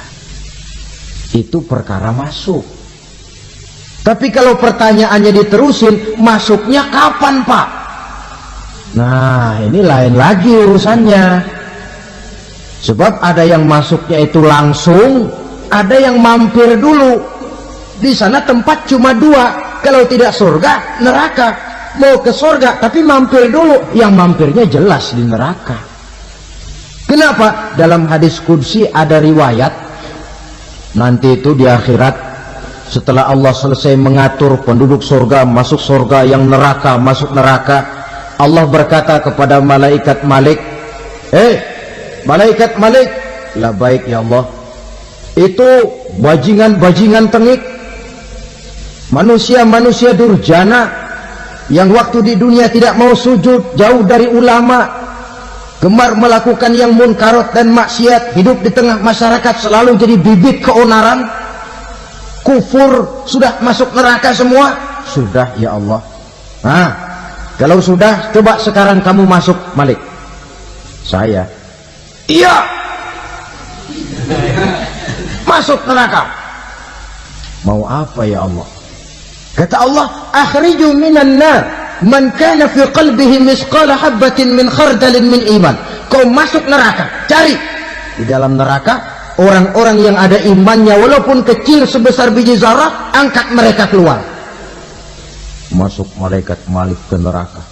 Speaker 1: Itu perkara masuk. Tapi kalau pertanyaannya diterusin, masuknya kapan, Pak? Nah, ini lain lagi urusannya. Sebab ada yang masuknya itu langsung, ada yang mampir dulu. Di sana tempat cuma dua, kalau tidak surga, neraka. Mau ke surga tapi mampir dulu, yang mampirnya jelas di neraka. Kenapa? Dalam hadis qudsi ada riwayat, nanti itu di akhirat, setelah Allah selesai mengatur penduduk surga masuk surga, yang neraka masuk neraka, Allah berkata kepada malaikat Malik, malaikat Malik, lah baik ya Allah, itu bajingan-bajingan tengik, manusia-manusia durjana yang waktu di dunia tidak mau sujud, jauh dari ulama, gemar melakukan yang munkarat dan maksiat, hidup di tengah masyarakat selalu jadi bibit keonaran, kufur, sudah masuk neraka semua. Sudah ya Allah. Nah, kalau sudah, coba sekarang kamu masuk, Malik. Saya, iya, masuk neraka. Mau apa ya Allah? Kata Allah, akhriju minan nar man kana fi qalbihi misqala habatin min khardalin min iman. Kau masuk neraka, cari di dalam neraka orang-orang yang ada imannya walaupun kecil sebesar biji zarah, angkat mereka keluar. Masuk malaikat Malik ke neraka,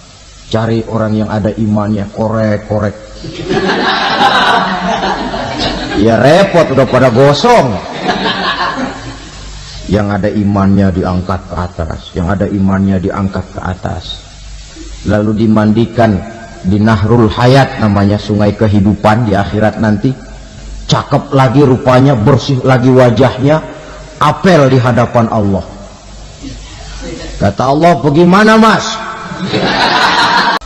Speaker 1: cari orang yang ada imannya, korek-korek. Ya repot, udah pada gosong. Yang ada imannya diangkat ke atas, yang ada imannya diangkat ke atas, lalu dimandikan di Nahrul Hayat, namanya sungai kehidupan di akhirat nanti. cakep lagi rupanya, bersih lagi wajahnya, apel di hadapan Allah. Kata Allah, bagaimana mas?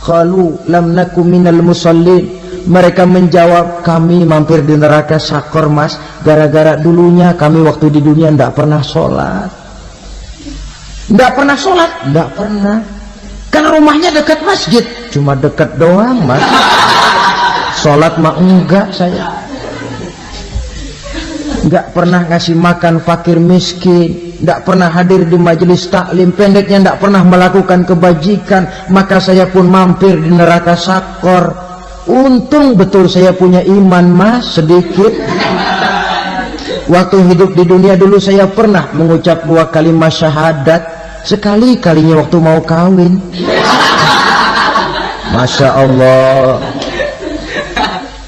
Speaker 1: Qalu lam naku minal musallin. Mereka menjawab, kami mampir di neraka sakor mas, gara-gara dulunya kami waktu di dunia tidak pernah sholat. Tidak pernah sholat? Tidak pernah. Kan rumahnya dekat masjid, cuma dekat doang mas. Sholat mah enggak saya. Enggak pernah ngasih makan fakir miskin, enggak pernah hadir di majelis taklim, pendeknya enggak pernah melakukan kebajikan, maka saya pun mampir di neraka sakor. Untung betul saya punya iman mas, sedikit. Waktu hidup di dunia dulu saya pernah mengucap 2 kalimat syahadat, sekali-kalinya waktu mau kawin. Masya Allah.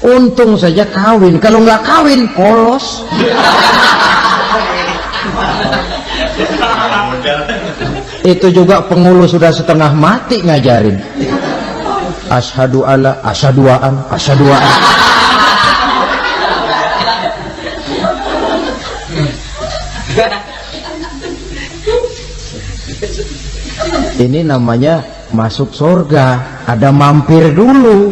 Speaker 1: Untung saja kawin, kalau nggak kawin polos. Itu juga pengulu sudah setengah mati ngajarin. Asyhadu alla, asyaduaan, asyaduaan. Ini namanya masuk surga, ada mampir dulu.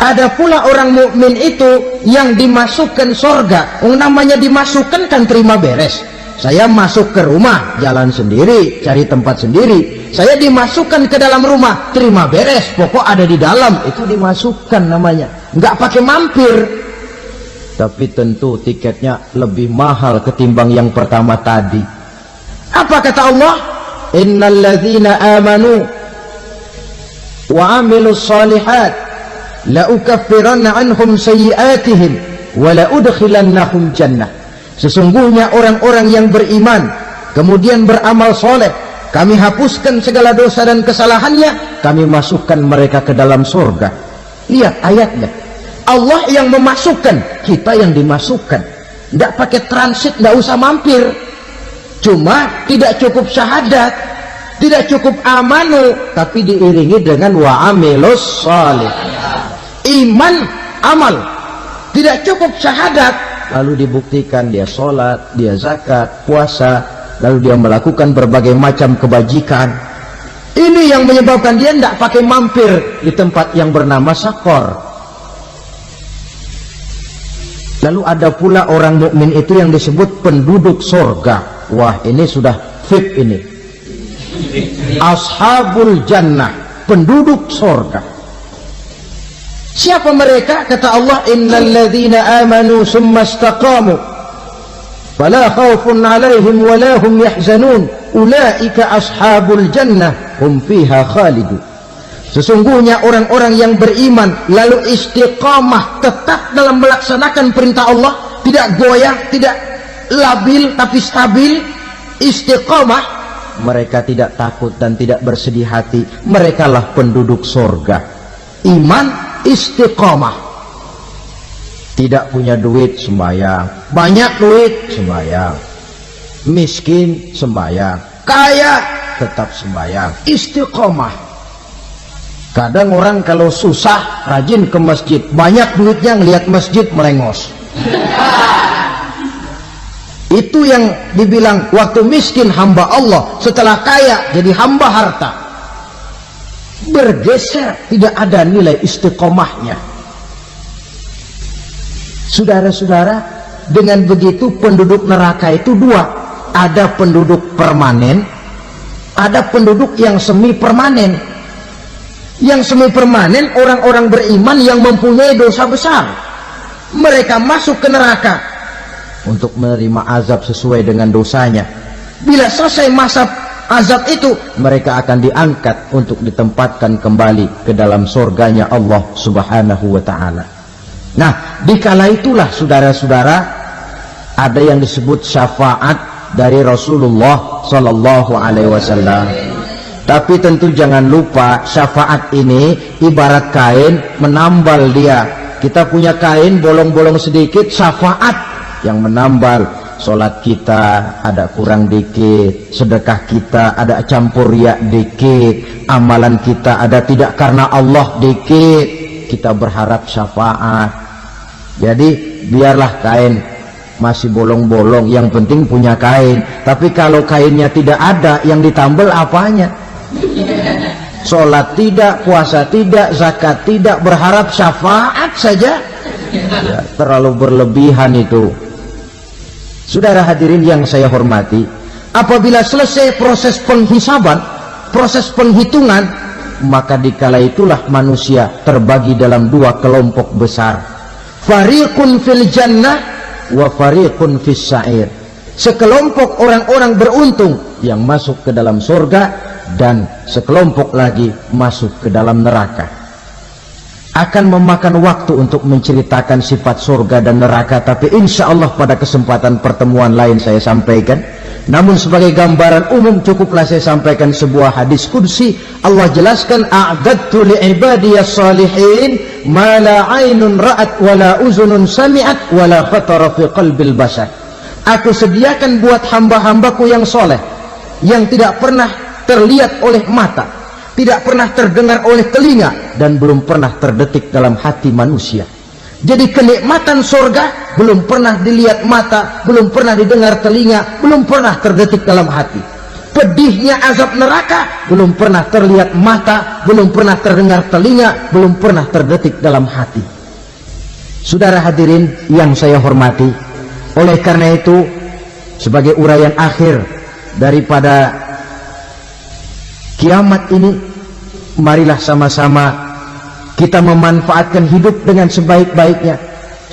Speaker 1: Ada pula orang mukmin itu yang dimasukkan surga. Namanya dimasukkan kan terima beres. Saya masuk ke rumah, jalan sendiri, cari tempat sendiri. Saya dimasukkan ke dalam rumah, terima beres, pokok ada di dalam, itu dimasukkan namanya. Nggak pakai mampir. Tapi tentu tiketnya lebih mahal ketimbang yang pertama tadi. Apa kata Allah? Innal ladzina amanu wa amilus shalihat la ukaffiranna anhum sayyi'atihim wa la udkhilannahum jannah. Sesungguhnya orang-orang yang beriman kemudian beramal soleh, kami hapuskan segala dosa dan kesalahannya, kami masukkan mereka ke dalam surga. Lihat ayatnya, Allah yang memasukkan, kita yang dimasukkan. Tidak pakai transit, tidak usah mampir. Cuma tidak cukup syahadat, tidak cukup amanu, tapi diiringi dengan wa amilus shalih. Iman, amal. Tidak cukup syahadat, lalu dibuktikan dia sholat, dia zakat, puasa, lalu dia melakukan berbagai macam kebajikan. Ini yang menyebabkan dia tidak pakai mampir di tempat yang bernama sakor. Lalu ada pula orang mukmin itu yang disebut penduduk surga. Wah, ini sudah VIP ini. Ashabul jannah, penduduk surga. Siapa mereka? Kata Allah, innal ladzina amanu summa istaqamu fala khaufun 'alaihim wa la hum yahzanun ulaika ashabul jannah hum fiha khalidun. Sesungguhnya orang-orang yang beriman lalu istiqamah, tetap dalam melaksanakan perintah Allah, tidak goyah, tidak labil tapi stabil, istiqamah, mereka tidak takut dan tidak bersedih hati. Merekalah penduduk surga. Iman, istiqamah. Tidak punya duit sembahyang, banyak duit sembahyang, miskin sembahyang, kaya tetap sembahyang, istiqamah. Kadang orang kalau susah rajin ke masjid, banyak duitnya ngelihat masjid melengos. Itu yang dibilang waktu miskin hamba Allah, setelah kaya jadi hamba harta. Bergeser, tidak ada nilai istiqomahnya. Saudara-saudara, dengan begitu penduduk neraka itu dua. Ada penduduk permanen, ada penduduk yang semi permanen. Yang semi permanen orang-orang beriman yang mempunyai dosa besar. Mereka masuk ke neraka untuk menerima azab sesuai dengan dosanya. Bila selesai masa azab itu, mereka akan diangkat untuk ditempatkan kembali ke dalam surganya Allah Subhanahu wa ta'ala. Nah, dikala itulah saudara-saudara ada yang disebut syafaat dari Rasulullah Sallallahu Alaihi Wasallam. Tapi tentu jangan lupa syafaat ini ibarat kain menambal dia. Kita punya kain bolong-bolong sedikit, syafaat yang menambal. Sholat kita ada kurang dikit, sedekah kita ada campur riak dikit, amalan kita ada tidak karena Allah dikit. Kita berharap syafaat. Jadi biarlah kain masih bolong-bolong, yang penting punya kain. Tapi kalau kainnya tidak ada, yang ditambal apanya? Sholat tidak, puasa tidak, zakat tidak, berharap syafaat saja, ya, terlalu berlebihan itu. Saudara hadirin yang saya hormati, apabila selesai proses penghisaban, proses penghitungan, maka dikala itulah manusia terbagi dalam dua kelompok besar. Fariqun fil jannah wa fariqun fis sa'ir. Sekelompok orang-orang beruntung yang masuk ke dalam surga, dan sekelompok lagi masuk ke dalam neraka. Akan memakan waktu untuk menceritakan sifat surga dan neraka, tapi insya Allah pada kesempatan pertemuan lain saya sampaikan. Namun sebagai gambaran umum cukuplah saya sampaikan sebuah hadis qudsi. Allah jelaskan, a'dadtu li'ibadiyas salihin ma la 'ainun ra'at wa la uzunun sami'at wa la khatara fi qalbil bashar. Aku sediakan buat hamba-hambaku yang soleh, yang tidak pernah terlihat oleh mata, tidak pernah terdengar oleh telinga, dan belum pernah terdetik dalam hati manusia. Jadi kenikmatan surga belum pernah dilihat mata, belum pernah didengar telinga, belum pernah terdetik dalam hati. Pedihnya azab neraka belum pernah terlihat mata, belum pernah terdengar telinga, belum pernah terdetik dalam hati. Saudara hadirin yang saya hormati, oleh karena itu sebagai uraian akhir daripada kiamat ini, marilah sama-sama kita memanfaatkan hidup dengan sebaik-baiknya,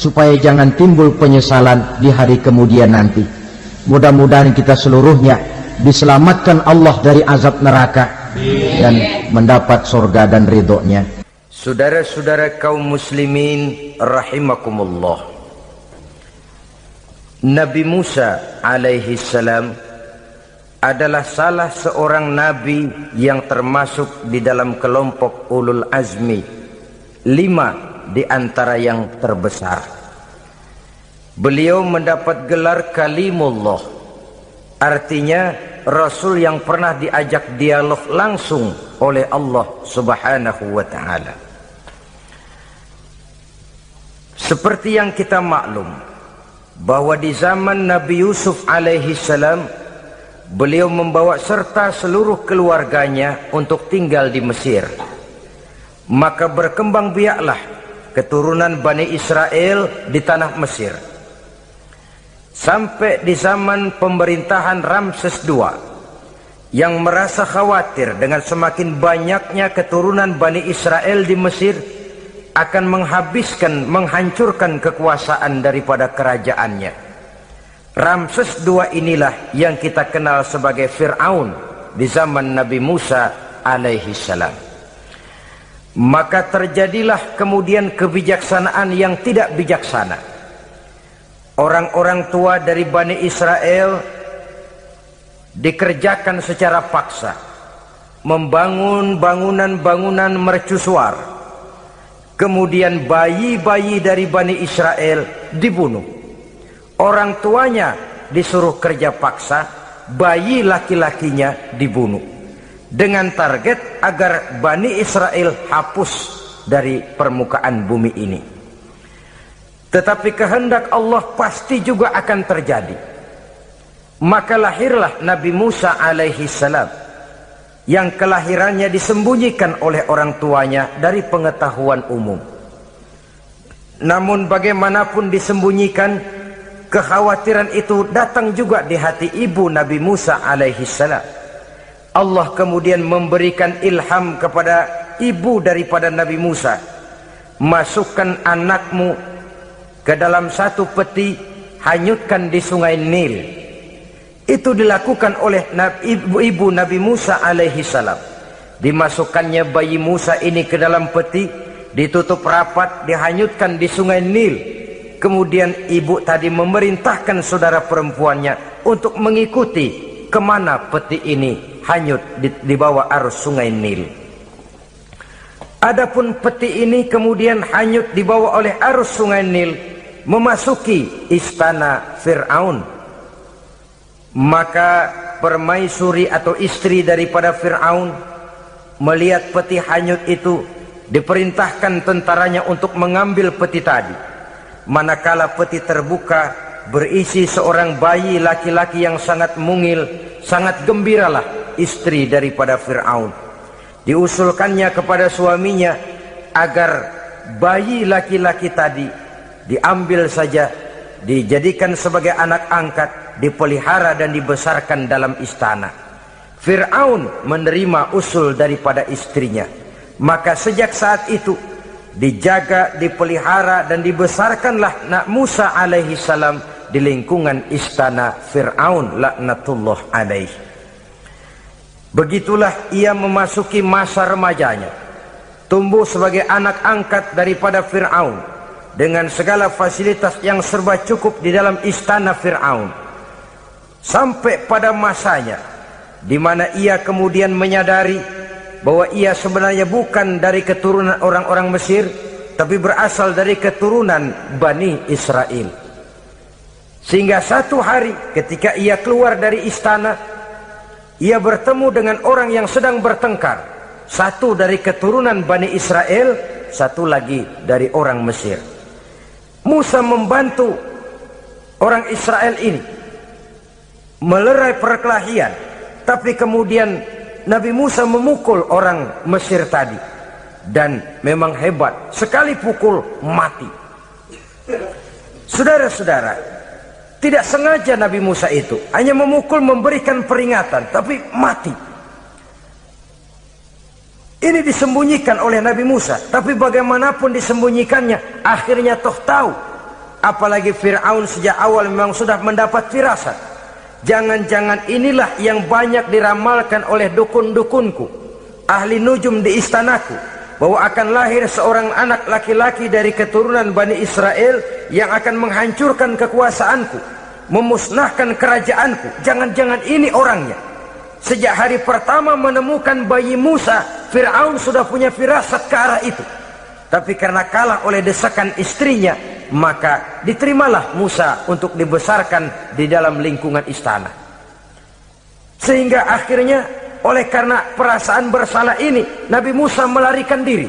Speaker 1: supaya jangan timbul penyesalan di hari kemudian nanti. Mudah-mudahan kita seluruhnya diselamatkan Allah dari azab neraka dan mendapat surga dan ridhonya.
Speaker 3: Saudara-saudara kaum muslimin rahimakumullah, Nabi Musa alaihi salam adalah salah seorang nabi yang termasuk di dalam kelompok ulul azmi, 5 di antara yang terbesar. Beliau mendapat gelar kalimullah, artinya rasul yang pernah diajak dialog langsung oleh Allah subhanahu wa ta'ala. Seperti yang kita maklum bahwa di zaman Nabi Yusuf alaihi salam, beliau membawa serta seluruh keluarganya untuk tinggal di Mesir. Maka berkembang biaklah keturunan Bani Israel di tanah Mesir. Sampai di zaman pemerintahan Ramses II, yang merasa khawatir dengan semakin banyaknya keturunan Bani Israel di Mesir akan menghancurkan kekuasaan daripada kerajaannya. Ramses II inilah yang kita kenal sebagai Fir'aun di zaman Nabi Musa alaihi salam. Maka terjadilah kemudian kebijaksanaan yang tidak bijaksana. Orang-orang tua dari Bani Israel dikerjakan secara paksa, membangun bangunan-bangunan mercusuar. Kemudian bayi-bayi dari Bani Israel dibunuh. Orang tuanya disuruh kerja paksa, bayi laki-lakinya dibunuh, dengan target agar Bani Israel hapus dari permukaan bumi ini. Tetapi kehendak Allah pasti juga akan terjadi. Maka lahirlah Nabi Musa alaihi salam, yang kelahirannya disembunyikan oleh orang tuanya dari pengetahuan umum. Namun bagaimanapun disembunyikan, kekhawatiran itu datang juga di hati ibu Nabi Musa alaihi salam. Allah kemudian memberikan ilham kepada ibu daripada Nabi Musa, masukkan anakmu ke dalam satu peti, hanyutkan di sungai Nil. Itu dilakukan oleh ibu Nabi Musa alaihi salam. Dimasukkannya bayi Musa ini ke dalam peti, ditutup rapat, dihanyutkan di sungai Nil. Kemudian ibu tadi memerintahkan saudara perempuannya untuk mengikuti kemana peti ini hanyut di bawah arus sungai Nil. Adapun peti ini kemudian hanyut dibawa oleh arus sungai Nil, memasuki istana Fir'aun. Maka permaisuri atau istri daripada Fir'aun melihat peti hanyut itu, diperintahkan tentaranya untuk mengambil peti tadi. manakala peti terbuka berisi seorang bayi laki-laki yang sangat mungil, sangat gembiralah istri daripada Fir'aun. Diusulkannya kepada suaminya agar bayi laki-laki tadi diambil saja, dijadikan sebagai anak angkat, dipelihara dan dibesarkan dalam istana. Fir'aun menerima usul daripada istrinya. Maka sejak saat itu dijaga, dipelihara dan dibesarkanlah Nabi Musa alaihi salam di lingkungan istana Fir'aun laknatullah alaihi. Begitulah ia memasuki masa remajanya, tumbuh sebagai anak angkat daripada Fir'aun dengan segala fasilitas yang serba cukup di dalam istana Fir'aun, sampai pada masanya di mana ia kemudian menyadari bahwa ia sebenarnya bukan dari keturunan orang-orang Mesir, tapi berasal dari keturunan Bani Israel. Sehingga satu hari ketika ia keluar dari istana, ia bertemu dengan orang yang sedang bertengkar, satu dari keturunan Bani Israel, satu lagi dari orang Mesir. Musa membantu orang Israel ini melerai perkelahian, tapi kemudian Nabi Musa memukul orang Mesir tadi, dan memang hebat, sekali pukul mati. Saudara-saudara, tidak sengaja Nabi Musa itu hanya memukul, memberikan peringatan, tapi mati. Ini disembunyikan oleh Nabi Musa, tapi bagaimanapun disembunyikannya, akhirnya toh tahu. Apalagi Fir'aun sejak awal memang sudah mendapat firasat. Jangan-jangan inilah yang banyak diramalkan oleh dukun-dukunku, ahli nujum di istanaku, bahwa akan lahir seorang anak laki-laki dari keturunan Bani Israel yang akan menghancurkan kekuasaanku, memusnahkan kerajaanku. Jangan-jangan ini orangnya. Sejak hari pertama menemukan bayi Musa, Fir'aun sudah punya firasat ke arah itu. Tapi karena kalah oleh desakan istrinya, maka diterimalah Musa untuk dibesarkan di dalam lingkungan istana. Sehingga akhirnya oleh karena perasaan bersalah ini, Nabi Musa melarikan diri.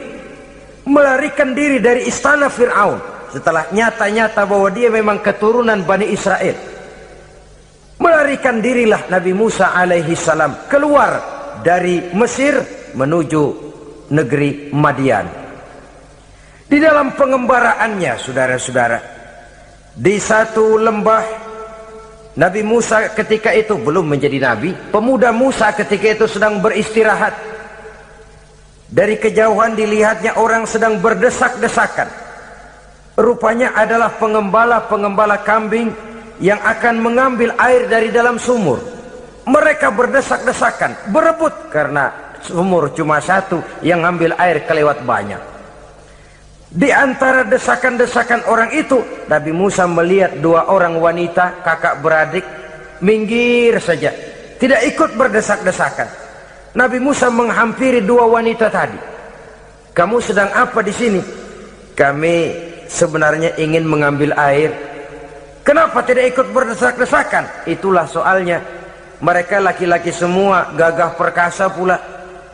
Speaker 3: Melarikan diri dari istana Fir'aun setelah nyata-nyata bahwa dia memang keturunan Bani Israel. Melarikan dirilah Nabi Musa alaihi salam keluar dari Mesir menuju negeri Madian. Di dalam pengembaraannya, saudara-saudara, di satu lembah, Nabi Musa ketika itu belum menjadi nabi. Pemuda Musa ketika itu sedang beristirahat. Dari kejauhan dilihatnya orang sedang berdesak-desakan. Rupanya adalah pengembala-pengembala kambing yang akan mengambil air dari dalam sumur. Mereka berdesak-desakan, berebut karena sumur cuma satu, yang ngambil air kelewat banyak. Di antara desakan-desakan orang itu, Nabi Musa melihat dua orang wanita kakak beradik minggir saja, tidak ikut berdesak-desakan. Nabi Musa menghampiri dua wanita tadi. Kamu sedang apa di sini? Kami sebenarnya ingin mengambil air. Kenapa tidak ikut berdesak-desakan? Itulah soalnya. Mereka laki-laki semua, gagah perkasa pula.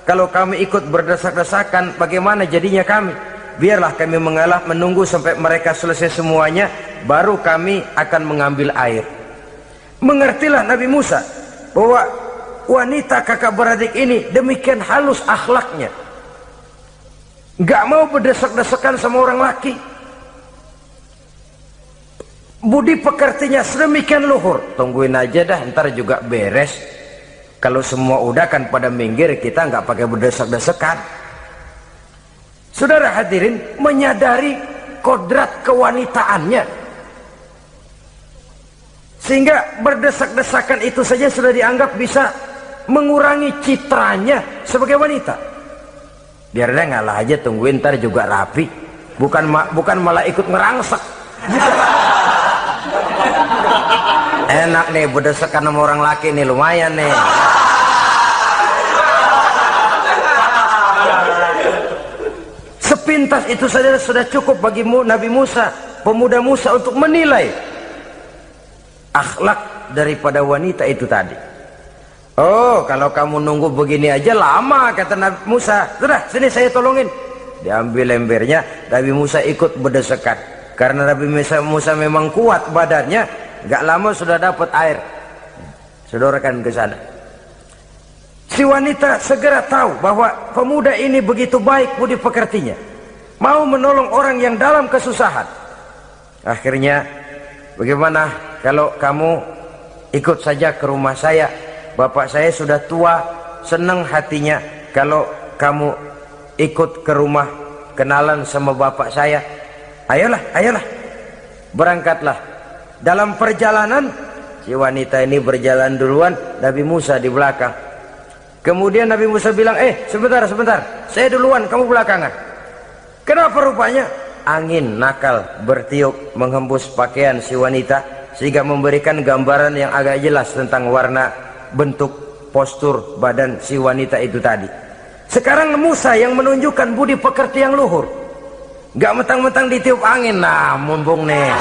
Speaker 3: Kalau kami ikut berdesak-desakan, bagaimana jadinya kami? Biarlah kami mengalah menunggu sampai mereka selesai semuanya, baru kami akan mengambil air. Mengertilah Nabi Musa bahwa wanita kakak beradik ini demikian halus akhlaknya, gak mau berdesak-desakan sama orang laki. Budi pekertinya sedemikian luhur. Tungguin aja dah, ntar juga beres. Kalau semua udah kan pada minggir, kita nggak pakai berdesak-desakan. Saudara hadirin, menyadari kodrat kewanitaannya, sehingga berdesak-desakan itu saja sudah dianggap bisa mengurangi citranya sebagai wanita. Biar dia ngalah aja, tungguin ntar juga rapi. Bukan malah ikut ngerangsek. Enak nih berdesakan sama orang laki nih, lumayan nih. Sepintas itu saja sudah cukup bagi Nabi Musa, pemuda Musa, untuk menilai akhlak daripada wanita itu tadi. Oh, kalau kamu nunggu begini aja lama, kata Nabi Musa. Sudah, sini saya tolongin. Diambil lembernya, Nabi Musa ikut berdesakan. Karena Nabi Musa memang kuat badannya, gak lama sudah dapat air. Sodorkan ke sana. Si wanita segera tahu bahwa pemuda ini begitu baik budi pekertinya, mau menolong orang yang dalam kesusahan. Akhirnya, bagaimana kalau kamu ikut saja ke rumah saya? Bapak saya sudah tua, senang hatinya kalau kamu ikut ke rumah, kenalan sama bapak saya. Ayolah, ayolah, berangkatlah. Dalam perjalanan, si wanita ini berjalan duluan, Nabi Musa di belakang. Kemudian Nabi Musa bilang, sebentar, saya duluan, kamu belakangan. Kenapa rupanya? Angin nakal bertiup menghembus pakaian si wanita, sehingga memberikan gambaran yang agak jelas tentang warna, bentuk, postur badan si wanita itu tadi. Sekarang Musa yang menunjukkan budi pekerti yang luhur, gak mentang-mentang ditiup angin. Nah, mumpung nih,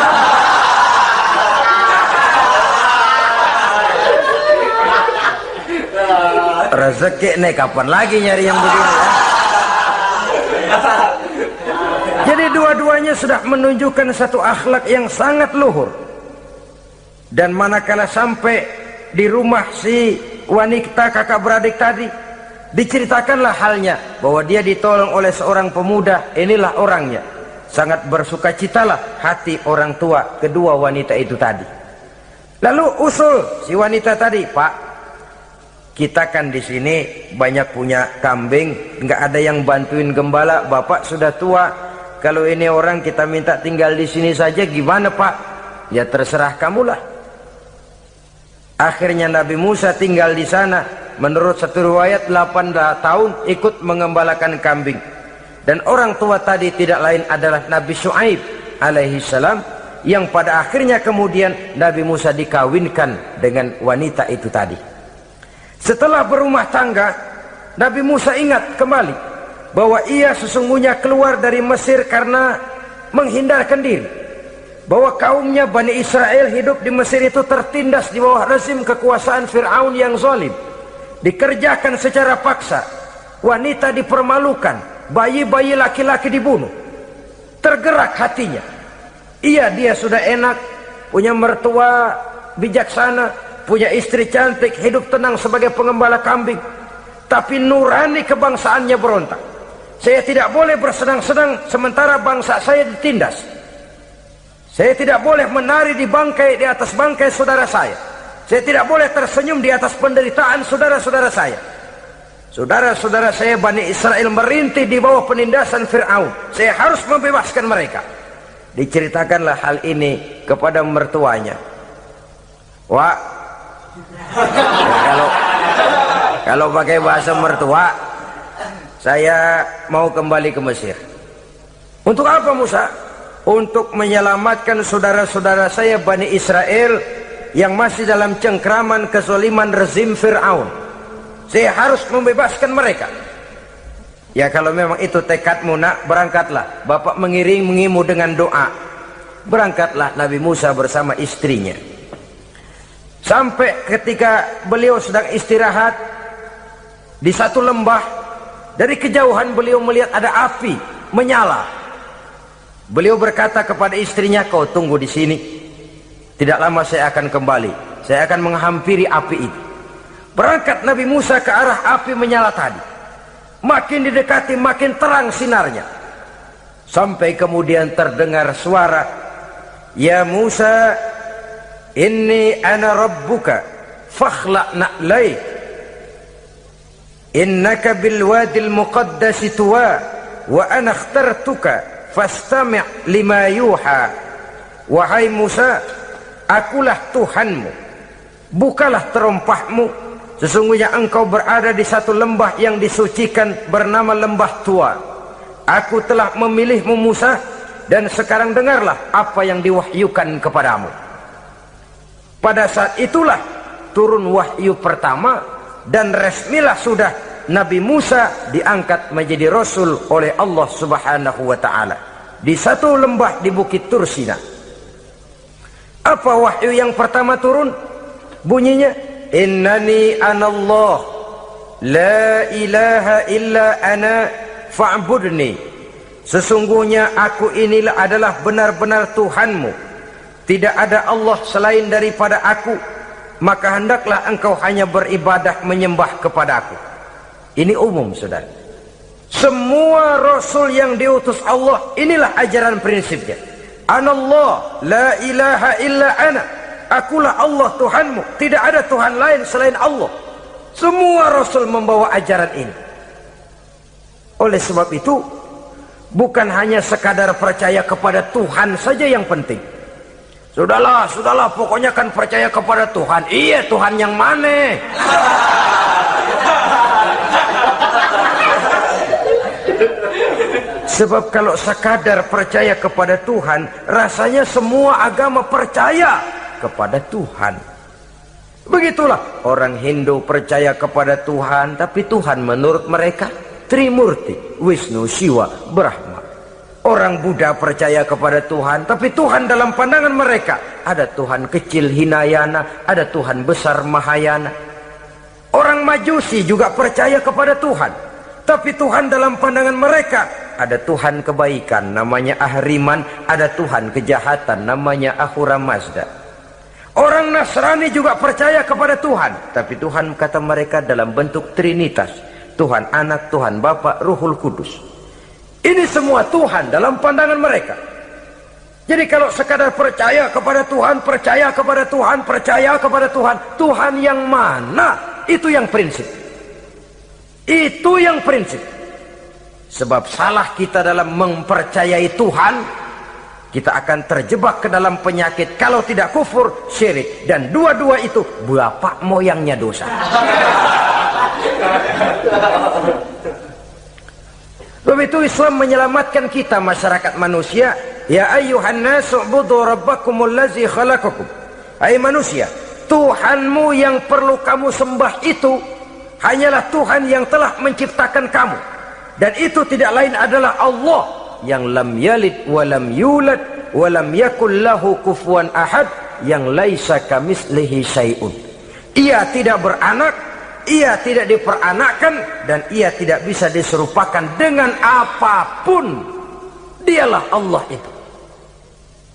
Speaker 3: rezeki nih, kapan lagi nyari yang begini ya? Jadi dua-duanya sudah menunjukkan satu akhlak yang sangat luhur. Dan manakala sampai di rumah si wanita kakak beradik tadi, diceritakanlah halnya bahwa dia ditolong oleh seorang pemuda. Inilah orangnya. Sangat bersukacitalah hati orang tua kedua wanita itu tadi. Lalu usul si wanita tadi, Pak, kita kan di sini banyak punya kambing, nggak ada yang bantuin gembala. Bapak sudah tua. Kalau ini orang kita minta tinggal di sini saja, gimana Pak? Ya terserah kamulah. Akhirnya Nabi Musa tinggal di sana. Menurut satu riwayat 8 tahun ikut mengembalakan kambing. Dan orang tua tadi tidak lain adalah Nabi Syuaib alaihi salam, yang pada akhirnya kemudian Nabi Musa dikawinkan dengan wanita itu tadi. Setelah berumah tangga, Nabi Musa ingat kembali bahwa ia sesungguhnya keluar dari Mesir karena menghindarkan diri, bahwa kaumnya Bani Israel hidup di Mesir itu tertindas di bawah rezim kekuasaan Fir'aun yang zalim, dikerjakan secara paksa, wanita dipermalukan, bayi-bayi laki-laki dibunuh. Tergerak hatinya, dia sudah enak, punya mertua bijaksana, punya istri cantik, hidup tenang sebagai pengembala kambing, tapi nurani kebangsaannya berontak. Saya tidak boleh bersenang-senang sementara bangsa saya ditindas. Saya tidak boleh menari di atas bangkai saudara saya. Saya tidak boleh tersenyum di atas penderitaan saudara-saudara saya. Saudara-saudara saya Bani Israel merintih di bawah penindasan Fir'aun. Saya harus membebaskan mereka. Diceritakanlah hal ini kepada mertuanya. Wah, kalau pakai bahasa mertua, saya mau kembali ke Mesir. Untuk apa Musa? Untuk menyelamatkan saudara-saudara saya Bani Israel yang masih dalam cengkraman kezaliman rezim Fir'aun. Saya harus membebaskan mereka. Ya kalau memang itu tekadmu nak, berangkatlah. Bapak mengiringimu dengan doa. Berangkatlah Nabi Musa bersama istrinya. Sampai ketika beliau sedang istirahat di satu lembah, dari kejauhan beliau melihat ada api menyala. Beliau berkata kepada istrinya, kau tunggu di sini. Tidak lama saya akan kembali. Saya akan menghampiri api itu. Berangkat Nabi Musa ke arah api menyala tadi. Makin didekati makin terang sinarnya. Sampai kemudian terdengar suara, ya Musa, inni ana rabbuka fakhla' na'laik, innaka bilwadil muqaddasi tuwa, wa ana akhtartuka fastami' lima yuha. Wahai Musa, akulah Tuhanmu, bukalah terompahmu. Sesungguhnya engkau berada di satu lembah yang disucikan bernama lembah tua. Aku telah memilihmu Musa, dan sekarang dengarlah apa yang diwahyukan kepadamu. Pada saat itulah turun wahyu pertama, dan resmilah sudah Nabi Musa diangkat menjadi Rasul oleh Allah Subhanahu wa ta'ala di satu lembah di Bukit Tursina. Apa wahyu yang pertama turun? Bunyinya, innani anallah la ilaha illa ana fa'budni. Sesungguhnya aku inilah adalah benar-benar Tuhanmu. Tidak ada Allah selain daripada aku. Maka hendaklah engkau hanya beribadah menyembah kepada aku. Ini umum, saudara. Semua Rasul yang diutus Allah, inilah ajaran prinsipnya. Anallah, la ilaha illa ana. Akulah Allah Tuhanmu. Tidak ada Tuhan lain selain Allah. Semua Rasul membawa ajaran ini. Oleh sebab itu, bukan hanya sekadar percaya kepada Tuhan saja yang penting. Sudahlah, pokoknya kan percaya kepada Tuhan. Iya, Tuhan yang mana? Sebab kalau sekadar percaya kepada Tuhan, rasanya semua agama percaya kepada Tuhan. Begitulah orang Hindu percaya kepada Tuhan, tapi Tuhan menurut mereka Trimurti, Wisnu, Shiva, Brahma. Orang Buddha percaya kepada Tuhan, tapi Tuhan dalam pandangan mereka ada Tuhan kecil Hinayana, ada Tuhan besar Mahayana. Orang Majusi juga percaya kepada Tuhan, tapi Tuhan dalam pandangan mereka ada Tuhan kebaikan namanya Ahriman, ada Tuhan kejahatan namanya Ahura Mazda. Orang Nasrani juga percaya kepada Tuhan, tapi Tuhan kata mereka dalam bentuk Trinitas, Tuhan Anak, Tuhan Bapa, Ruhul Kudus. Ini semua Tuhan dalam pandangan mereka. Jadi kalau sekadar percaya kepada Tuhan, percaya kepada Tuhan, percaya kepada Tuhan, Tuhan yang mana? Itu yang prinsip. Itu yang prinsip. Sebab salah kita dalam mempercayai Tuhan, kita akan terjebak ke dalam penyakit. Kalau tidak kufur, syirik. Dan dua-dua itu bapak moyangnya dosa. Sebab itu Islam menyelamatkan kita masyarakat manusia. Ya ayyuhan nasu ubudu rabbakumul ladzi khalaqakum. Hai manusia, Tuhanmu yang perlu kamu sembah itu hanyalah Tuhan yang telah menciptakan kamu. Dan itu tidak lain adalah Allah yang lam yalid wa lam yulad wa lam yakul lahu kufuwan ahad, yang laisa kamislihi syai'un. Ia tidak beranak, ia tidak diperanakkan, dan ia tidak bisa diserupakan dengan apapun. Dialah Allah itu.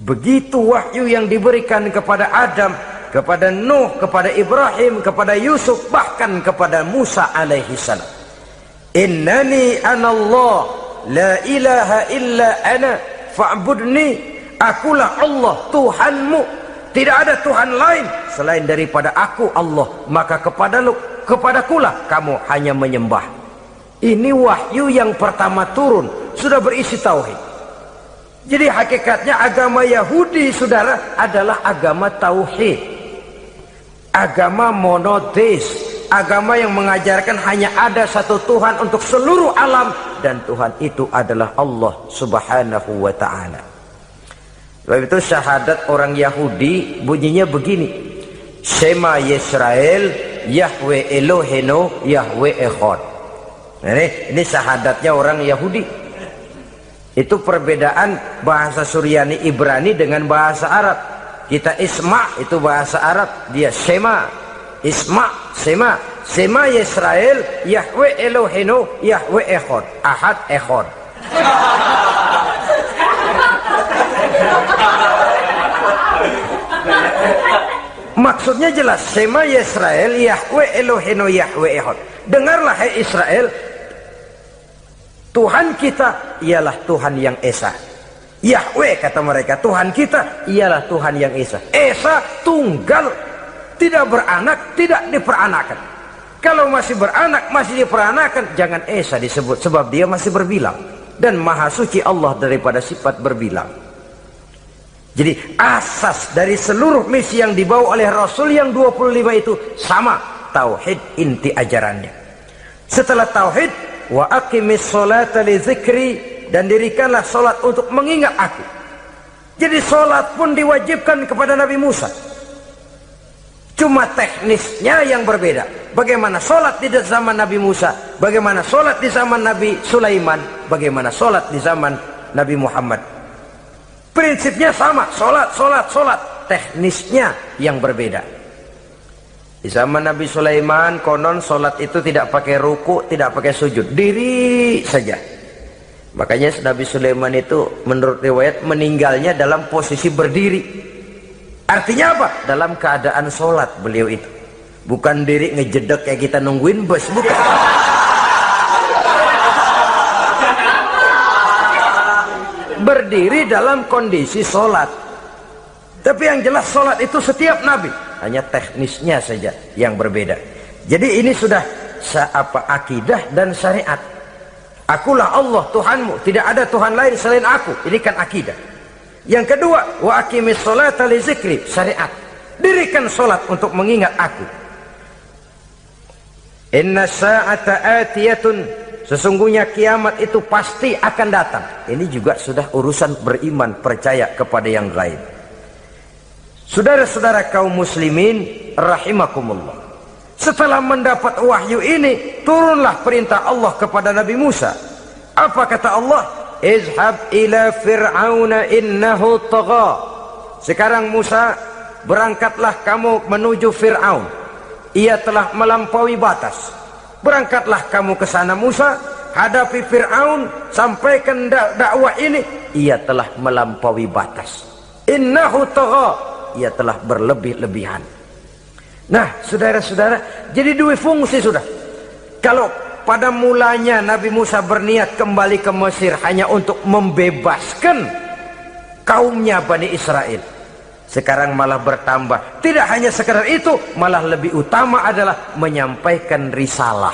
Speaker 3: Begitu wahyu yang diberikan kepada Adam, kepada Nuh, kepada Ibrahim, kepada Yusuf, bahkan kepada Musa alaihi salam. Innani anallah, la ilaha illa ana fa'budni. Akulah Allah Tuhanmu, tidak ada Tuhan lain selain daripada aku Allah, maka kepadakulah kamu hanya menyembah. Ini wahyu yang pertama turun, sudah berisi tauhid. Jadi hakikatnya agama Yahudi, saudara, adalah agama tauhid, agama monoteis, agama yang mengajarkan hanya ada satu Tuhan untuk seluruh alam, dan Tuhan itu adalah Allah subhanahu wa ta'ala. Sebab itu syahadat orang Yahudi bunyinya begini: Shema Yisrael Yahweh Elohenu Yahweh Echad. Ini syahadatnya orang Yahudi. Itu perbedaan bahasa Suryani Ibrani dengan bahasa Arab. Kita Isma itu bahasa Arab, dia Shema. Isma, Shema. Shema Yisrael Yahweh Elohenu Yahweh Echad. Ahad Echad. Maksudnya jelas, Shema Yisrael Yahweh Elohenu Yahweh Echad. Dengarlah hai Israel, Tuhan kita ialah Tuhan yang Esa. Yahweh kata mereka, Tuhan kita ialah Tuhan yang Esa. Esa tunggal, tidak beranak, tidak diperanakan. Kalau masih beranak, masih diperanakan, jangan Esa disebut, sebab dia masih berbilang. Dan maha suci Allah daripada sifat berbilang. Jadi asas dari seluruh misi yang dibawa oleh Rasul yang 25 itu sama, tauhid inti ajarannya. Setelah tauhid, wa aqimis sholata li dzikri, dan dirikanlah solat untuk mengingat aku. Jadi solat pun diwajibkan kepada Nabi Musa. Cuma teknisnya yang berbeda. Bagaimana solat di zaman Nabi Musa, bagaimana solat di zaman Nabi Sulaiman, bagaimana solat di zaman Nabi Muhammad. Prinsipnya sama, solat. Teknisnya yang berbeda. Di zaman Nabi Sulaiman konon solat itu tidak pakai ruku, tidak pakai sujud, diri saja. Makanya Nabi Sulaiman itu menurut riwayat meninggalnya dalam posisi berdiri. Artinya apa? Dalam keadaan sholat beliau itu. Bukan diri ngejedek kayak kita nungguin bus, bukan. Berdiri dalam kondisi sholat. Tapi yang jelas sholat itu setiap Nabi, hanya teknisnya saja yang berbeda. Jadi ini sudah akidah dan syariat. Akulah Allah Tuhanmu, tidak ada Tuhan lain selain aku. Ini kan akidah. Yang kedua, wa aqimis sholata li zikri, syariat. Dirikan sholat untuk mengingat aku. Inna sa'ata atiyatun, sesungguhnya kiamat itu pasti akan datang. Ini juga sudah urusan beriman, percaya kepada yang gaib. Saudara-saudara kaum muslimin rahimakumullah, setelah mendapat wahyu ini, turunlah perintah Allah kepada Nabi Musa. Apa kata Allah? Izhab ila fir'auna innahu tagha. Sekarang Musa, berangkatlah kamu menuju Fir'aun. Ia telah melampaui batas. Berangkatlah kamu ke sana Musa, hadapi Fir'aun, sampaikan dakwah ini. Ia telah melampaui batas. Innahu tagha, ia telah berlebih-lebihan. Nah, saudara-saudara, jadi dua fungsi sudah. Kalau pada mulanya Nabi Musa berniat kembali ke Mesir hanya untuk membebaskan kaumnya Bani Israel, sekarang malah bertambah. Tidak hanya sekedar itu, malah lebih utama adalah menyampaikan risalah,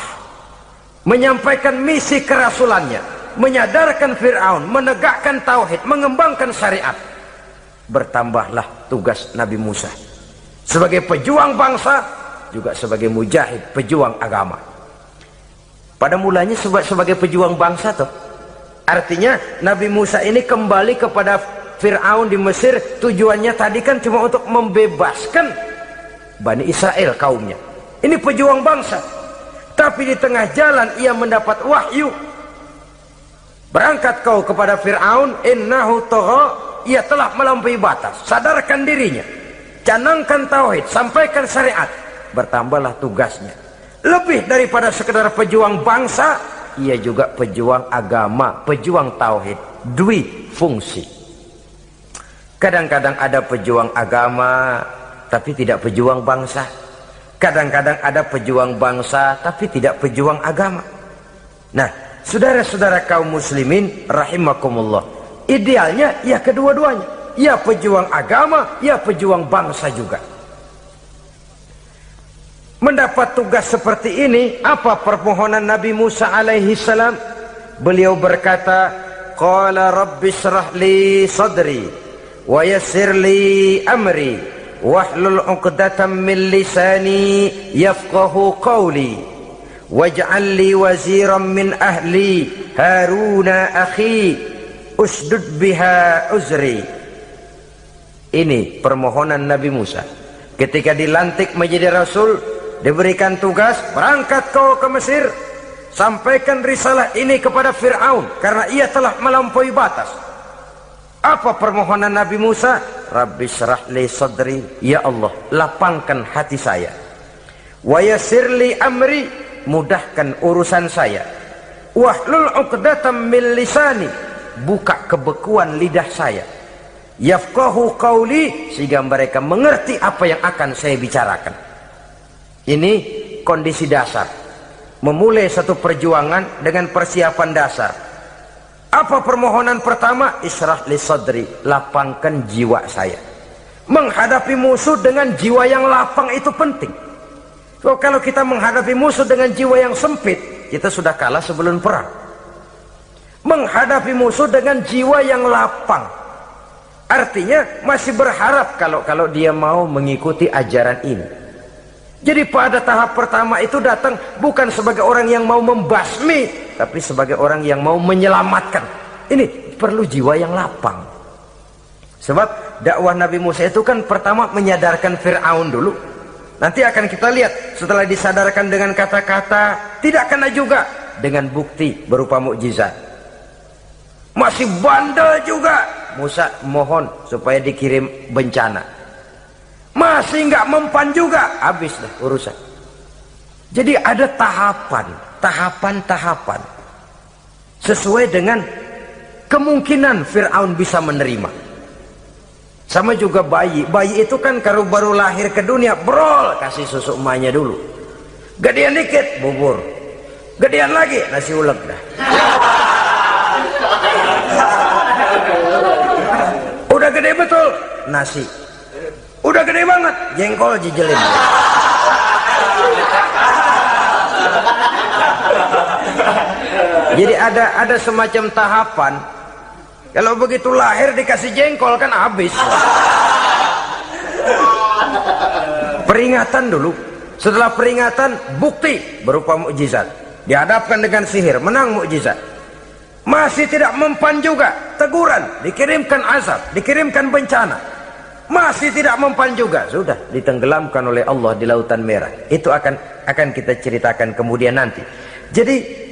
Speaker 3: menyampaikan misi kerasulannya, menyadarkan Fir'aun, menegakkan tauhid, mengembangkan syariat. Bertambahlah tugas Nabi Musa sebagai pejuang bangsa, juga sebagai mujahid, pejuang agama. Pada mulanya sebagai pejuang bangsa tuh. Artinya Nabi Musa ini kembali kepada Fir'aun di Mesir, tujuannya tadi kan cuma untuk membebaskan Bani Israel kaumnya. Ini pejuang bangsa. Tapi di tengah jalan ia mendapat wahyu. Berangkat kau kepada Fir'aun, innahu tagha, ia telah melampaui batas. Sadarkan dirinya, canangkan tauhid, sampaikan syariat. Bertambahlah tugasnya. Lebih daripada sekedar pejuang bangsa, ia juga pejuang agama, pejuang tauhid. Dwi fungsi. Kadang-kadang ada pejuang agama tapi tidak pejuang bangsa. Kadang-kadang ada pejuang bangsa tapi tidak pejuang agama. Nah, saudara-saudara kaum muslimin rahimakumullah, idealnya ya kedua-duanya. Ya pejuang agama, ya pejuang bangsa juga. Mendapat tugas seperti ini, apa permohonan Nabi Musa alaihi salam? Beliau berkata, qala rabbi shrah li sadri wa yassir li amri wahlul 'uqdatam min lisani yafqahu qawli waj'al li waziran min ahli Haruna akhi usdud biha uzri. Ini permohonan Nabi Musa ketika dilantik menjadi rasul. Diberikan tugas, berangkat kau ke Mesir, sampaikan risalah ini kepada Fir'aun karena ia telah melampaui batas. Apa permohonan Nabi Musa? Rabbi syrah li sadri, ya Allah lapangkan hati saya. Wa yassir li amri, mudahkan urusan saya. Wahlul 'uqdatam min lisani, buka kebekuan lidah saya. Yafqahu qawli, sehingga mereka mengerti apa yang akan saya bicarakan. Ini kondisi dasar. Memulai satu perjuangan dengan persiapan dasar. Apa permohonan pertama? Isyrah li sadri, lapangkan jiwa saya. Menghadapi musuh dengan jiwa yang lapang itu penting. So, kalau kita menghadapi musuh dengan jiwa yang sempit, kita sudah kalah sebelum perang. Menghadapi musuh dengan jiwa yang lapang, artinya masih berharap kalau dia mau mengikuti ajaran ini. Jadi pada tahap pertama itu datang bukan sebagai orang yang mau membasmi, tapi sebagai orang yang mau menyelamatkan. Ini perlu jiwa yang lapang. Sebab dakwah Nabi Musa itu kan pertama menyadarkan Fir'aun dulu. Nanti akan kita lihat setelah disadarkan dengan kata-kata, tidak kena juga dengan bukti berupa mukjizat. Masih bandel juga. Musa mohon supaya dikirim bencana. Masih nggak mempan juga, habis dah urusan. Jadi ada tahapan sesuai dengan kemungkinan Fir'aun bisa menerima. Sama juga bayi itu kan kalau baru lahir ke dunia, brol, kasih susu emaknya dulu, gedean dikit bubur, gedean lagi nasi uleg dah. Udah gede betul nasi, udah gede banget jengkol jijelin. Jadi ada semacam tahapan. Kalau begitu lahir dikasih jengkol kan habis. Peringatan dulu. Setelah peringatan, bukti berupa mukjizat. Dihadapkan dengan sihir, menang mukjizat. Masih tidak mempan juga, teguran, dikirimkan azab, dikirimkan bencana. Masih tidak mempan juga, sudah ditenggelamkan oleh Allah di Lautan Merah. Itu akan kita ceritakan kemudian nanti. Jadi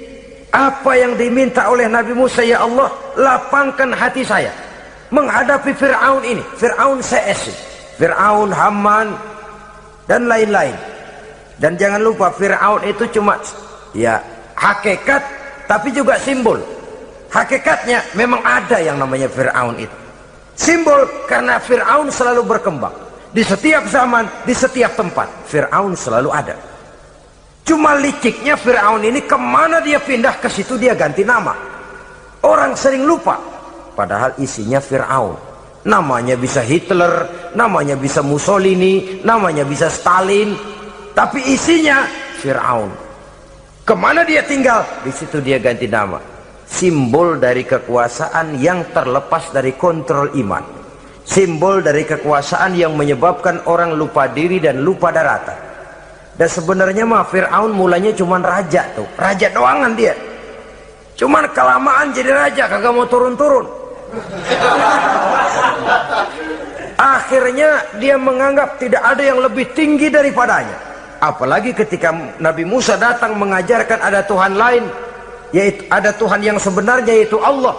Speaker 3: apa yang diminta oleh Nabi Musa, ya Allah, lapangkan hati saya menghadapi Fir'aun ini, Fir'aun CS, Fir'aun, Haman, dan lain-lain. Dan jangan lupa Fir'aun itu cuma ya hakikat, tapi juga simbol. Hakikatnya memang ada yang namanya Fir'aun itu. Simbol karena Fir'aun selalu berkembang. Di setiap zaman, di setiap tempat, Fir'aun selalu ada. Cuma liciknya Fir'aun ini kemana dia pindah, ke situ dia ganti nama. Orang sering lupa. Padahal isinya Fir'aun. Namanya bisa Hitler, namanya bisa Mussolini, namanya bisa Stalin. Tapi isinya Fir'aun. Kemana dia tinggal, di situ dia ganti nama. Simbol dari kekuasaan yang terlepas dari kontrol iman. Simbol dari kekuasaan yang menyebabkan orang lupa diri dan lupa daratan. Dan sebenarnya mah Fir'aun mulanya cuman raja tuh, raja doangan dia. Cuman kelamaan jadi raja, kagak mau turun-turun. Akhirnya dia menganggap tidak ada yang lebih tinggi daripadanya. Apalagi ketika Nabi Musa datang mengajarkan ada Tuhan lain, yaitu ada Tuhan yang sebenarnya, yaitu Allah.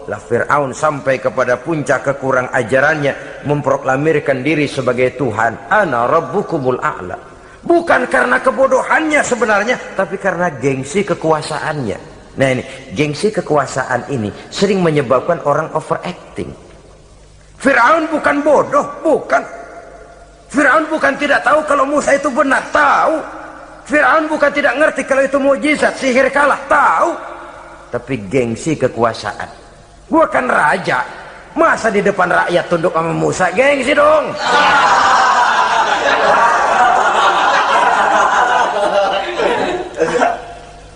Speaker 3: Lah Fir'aun sampai kepada puncak kekurang ajarannya, memproklamirkan diri sebagai Tuhan. Ana rabbukumul a'la. Bukan karena kebodohannya sebenarnya, tapi karena gengsi kekuasaannya. Nah ini, gengsi kekuasaan ini sering menyebabkan orang overacting. Fir'aun bukan bodoh, bukan. Fir'aun bukan tidak tahu kalau Musa itu benar, tahu. Fir'aun bukan tidak ngerti kalau itu mukjizat, sihir kalah, tahu. Tapi gengsi kekuasaan. Gua kan raja, masa di depan rakyat tunduk sama Musa? Gengsi dong.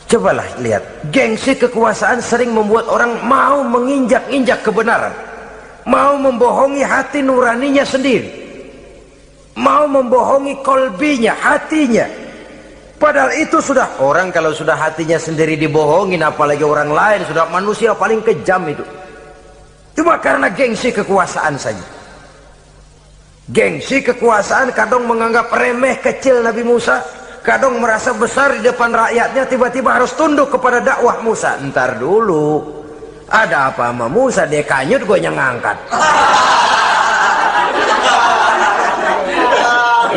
Speaker 3: Cobalah lihat, gengsi kekuasaan sering membuat orang mau menginjak-injak kebenaran, mau membohongi hati nuraninya sendiri, mau membohongi kolbinya, hatinya. Padahal itu sudah, orang kalau sudah hatinya sendiri dibohongin, apalagi orang lain, sudah manusia paling kejam itu. Cuma karena gengsi kekuasaan saja. Gengsi kekuasaan kadang menganggap remeh kecil Nabi Musa, kadang merasa besar di depan rakyatnya, tiba-tiba harus tunduk kepada dakwah Musa. Ntar dulu, ada apa sama Musa, dia kanyut, gue yang ngangkat.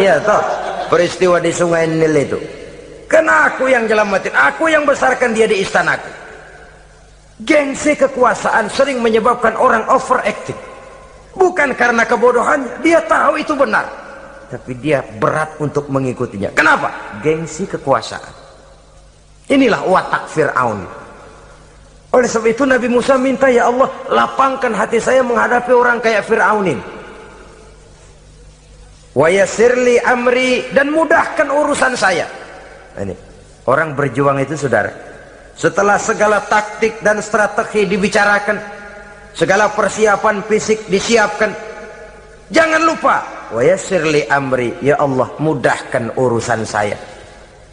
Speaker 3: Iya toh, peristiwa di Sungai Nil itu. Karena aku yang nyelamatin, aku yang besarkan dia di istanaku. Gengsi kekuasaan sering menyebabkan orang overacting. Bukan karena kebodohannya, dia tahu itu benar, tapi dia berat untuk mengikutinya. Kenapa? Gengsi kekuasaan. Inilah watak Fir'aun. Oleh sebab itu Nabi Musa minta, ya Allah, lapangkan hati saya menghadapi orang kayak Fir'aun ini. Wa yassirli amri, dan mudahkan urusan saya. Ini orang berjuang itu, saudara, setelah segala taktik dan strategi dibicarakan, segala persiapan fisik disiapkan, jangan lupa wa yassirli amri, ya Allah, mudahkan urusan saya.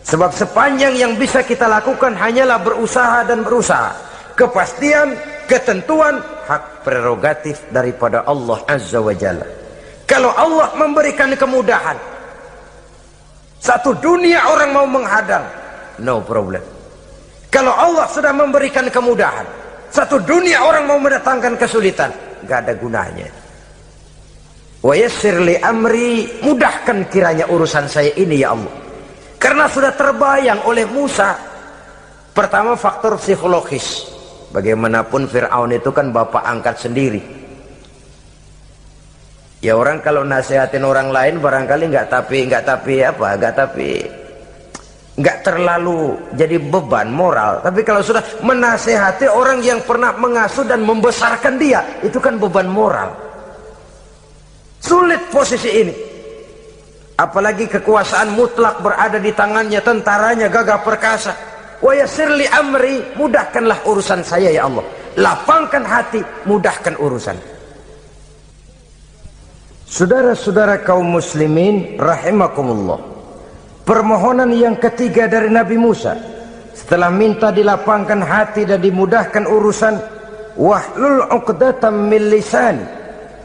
Speaker 3: Sebab sepanjang yang bisa kita lakukan hanyalah berusaha dan berusaha. Kepastian, ketentuan, hak prerogatif daripada Allah Azza wa Jalla. Kalau Allah memberikan kemudahan, satu dunia orang mau menghadang, no problem. Kalau Allah sudah memberikan kemudahan, satu dunia orang mau mendatangkan kesulitan, gak ada gunanya. Wa yassirli amri, mudahkan kiranya urusan saya ini, ya Allah. Karena sudah terbayang oleh Musa, pertama faktor psikologis. Bagaimanapun Fir'aun itu kan bapak angkat sendiri. Ya orang kalau nasihatin orang lain barangkali nggak terlalu jadi beban moral. Tapi kalau sudah menasehati orang yang pernah mengasuh dan membesarkan dia, itu kan beban moral. Sulit posisi ini. Apalagi kekuasaan mutlak berada di tangannya, tentaranya gagah perkasa. Wa yassir li amri, mudahkanlah urusan saya ya Allah. Lapangkan hati, mudahkan urusan. Saudara-saudara kaum muslimin rahimakumullah. Permohonan yang ketiga dari Nabi Musa setelah minta dilapangkan hati dan dimudahkan urusan, wahlul 'uqdatam min lisani,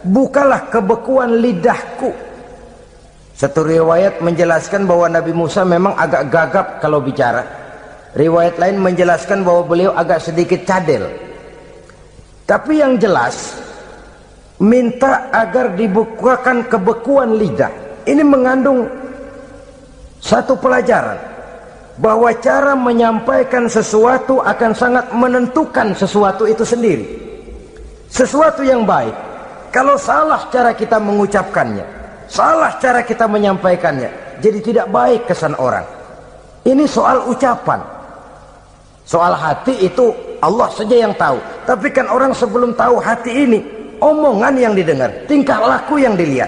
Speaker 3: bukalah kebekuan lidahku. Satu riwayat menjelaskan bahwa Nabi Musa memang agak gagap kalau bicara. Riwayat lain menjelaskan bahwa beliau agak sedikit cadel. Tapi yang jelas, minta agar dibukakan kebekuan lidah. Ini mengandung satu pelajaran, bahwa cara menyampaikan sesuatu akan sangat menentukan sesuatu itu sendiri. Sesuatu yang baik, kalau salah cara kita mengucapkannya, salah cara kita menyampaikannya, jadi tidak baik kesan orang. Ini soal ucapan. Soal hati itu Allah saja yang tahu. Tapi kan orang sebelum tahu hati ini, omongan yang didengar, tingkah laku yang dilihat.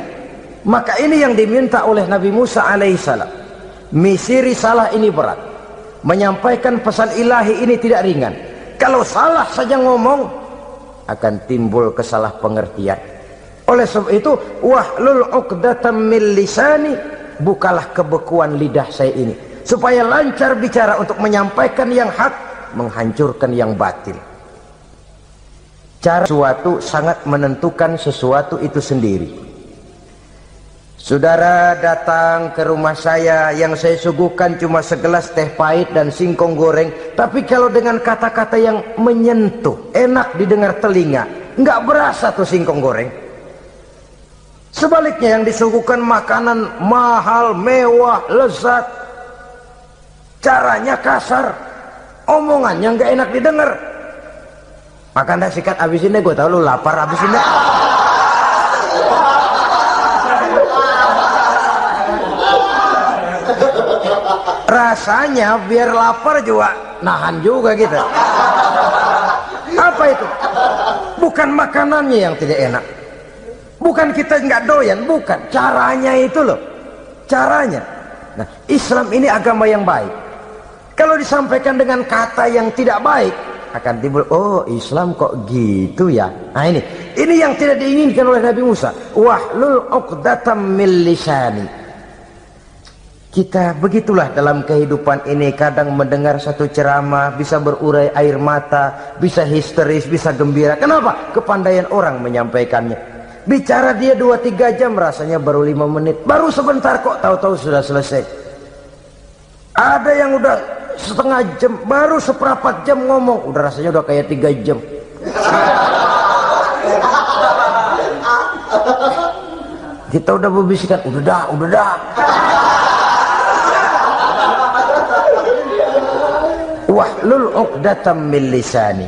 Speaker 3: Maka ini yang diminta oleh Nabi Musa alaihissalam. Misi risalah ini berat. Menyampaikan pesan ilahi ini tidak ringan. Kalau salah saja ngomong, akan timbul kesalah pengertian. Oleh sebab itu, wahlul 'uqdatam min lisani, bukalah kebekuan lidah saya ini, supaya lancar bicara untuk menyampaikan yang hak, menghancurkan yang batil. Cara sesuatu sangat menentukan sesuatu itu sendiri. Saudara datang ke rumah saya, yang saya suguhkan cuma segelas teh pahit dan singkong goreng, tapi kalau dengan kata-kata yang menyentuh, enak didengar telinga, nggak berasa tuh singkong goreng. Sebaliknya yang disuguhkan makanan mahal, mewah, lezat, caranya kasar, omongannya nggak enak didengar. Makan dah sikat abisin deh, gue tau lu lapar, abisin deh. Rasanya biar lapar juga nahan juga gitu. Apa itu? Bukan makanannya yang tidak enak, bukan kita nggak doyan, bukan, caranya itu loh, caranya. Nah, Islam ini agama yang baik. Kalau disampaikan dengan kata yang tidak baik, akan timbul, oh Islam kok gitu ya. Nah ini yang tidak diinginkan oleh Nabi Musa. Wahlul 'uqdatam min lisani. Kita begitulah dalam kehidupan ini, kadang mendengar satu ceramah bisa berurai air mata, bisa histeris, bisa gembira. Kenapa? Kepandaian orang menyampaikannya. Bicara dia 2-3 jam, rasanya baru 5 menit, baru sebentar kok tahu-tahu sudah selesai. Ada yang udah setengah jam, baru seperempat jam ngomong, udah rasanya udah kayak 3 jam. Kita udah berbisikkan, udah dah. Wahlul 'uqdatam min lisani.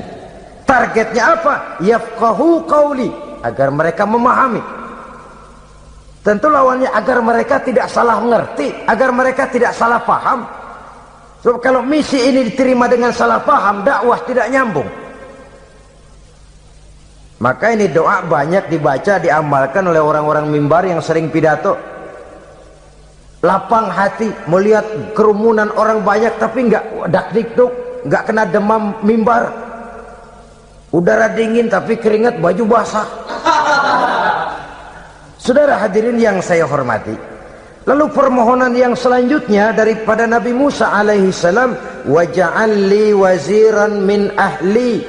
Speaker 3: Targetnya apa? Yafqahu qauli, agar mereka memahami. Tentu lawannya agar mereka tidak salah mengerti, agar mereka tidak salah paham. So, kalau misi ini diterima dengan salah paham, dakwah tidak nyambung. Maka ini doa banyak dibaca, diamalkan oleh orang-orang mimbar yang sering pidato. Lapang hati melihat kerumunan orang banyak, tapi enggak dak-dikduk, enggak kena demam mimbar. Udara dingin tapi keringat, baju basah. Saudara hadirin yang saya hormati, lalu permohonan yang selanjutnya daripada Nabi Musa alaihi salam, waj'al li waziran min ahli,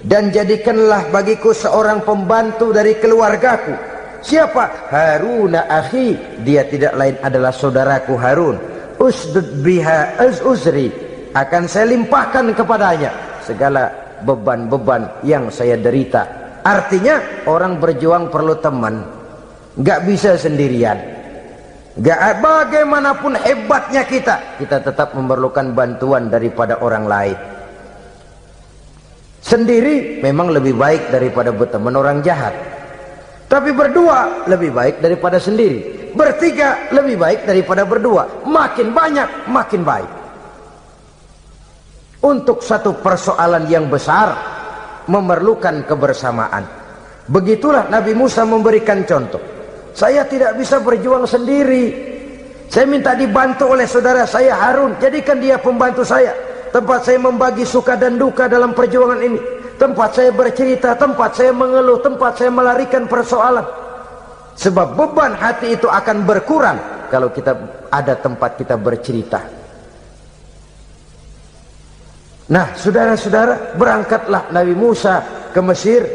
Speaker 3: dan jadikanlah bagiku seorang pembantu dari keluargaku. Siapa? Haruna akhi, dia tidak lain adalah saudaraku Harun. Usdud biha uzri, akan saya limpahkan kepadanya segala beban-beban yang saya derita. Artinya orang berjuang perlu teman, nggak bisa sendirian. Nggak, bagaimanapun hebatnya kita tetap memerlukan bantuan daripada orang lain. Sendiri memang lebih baik daripada berteman orang jahat, tapi berdua lebih baik daripada sendiri. Bertiga lebih baik daripada berdua. Makin banyak makin baik. Untuk satu persoalan yang besar memerlukan kebersamaan. Begitulah Nabi Musa memberikan contoh. Saya tidak bisa berjuang sendiri, saya minta dibantu oleh saudara saya Harun. Jadikan dia pembantu saya, tempat saya membagi suka dan duka dalam perjuangan ini, tempat saya bercerita, tempat saya mengeluh, tempat saya melarikan persoalan. Sebab beban hati itu akan berkurang kalau kita ada tempat kita bercerita. Nah, saudara-saudara, berangkatlah Nabi Musa ke Mesir,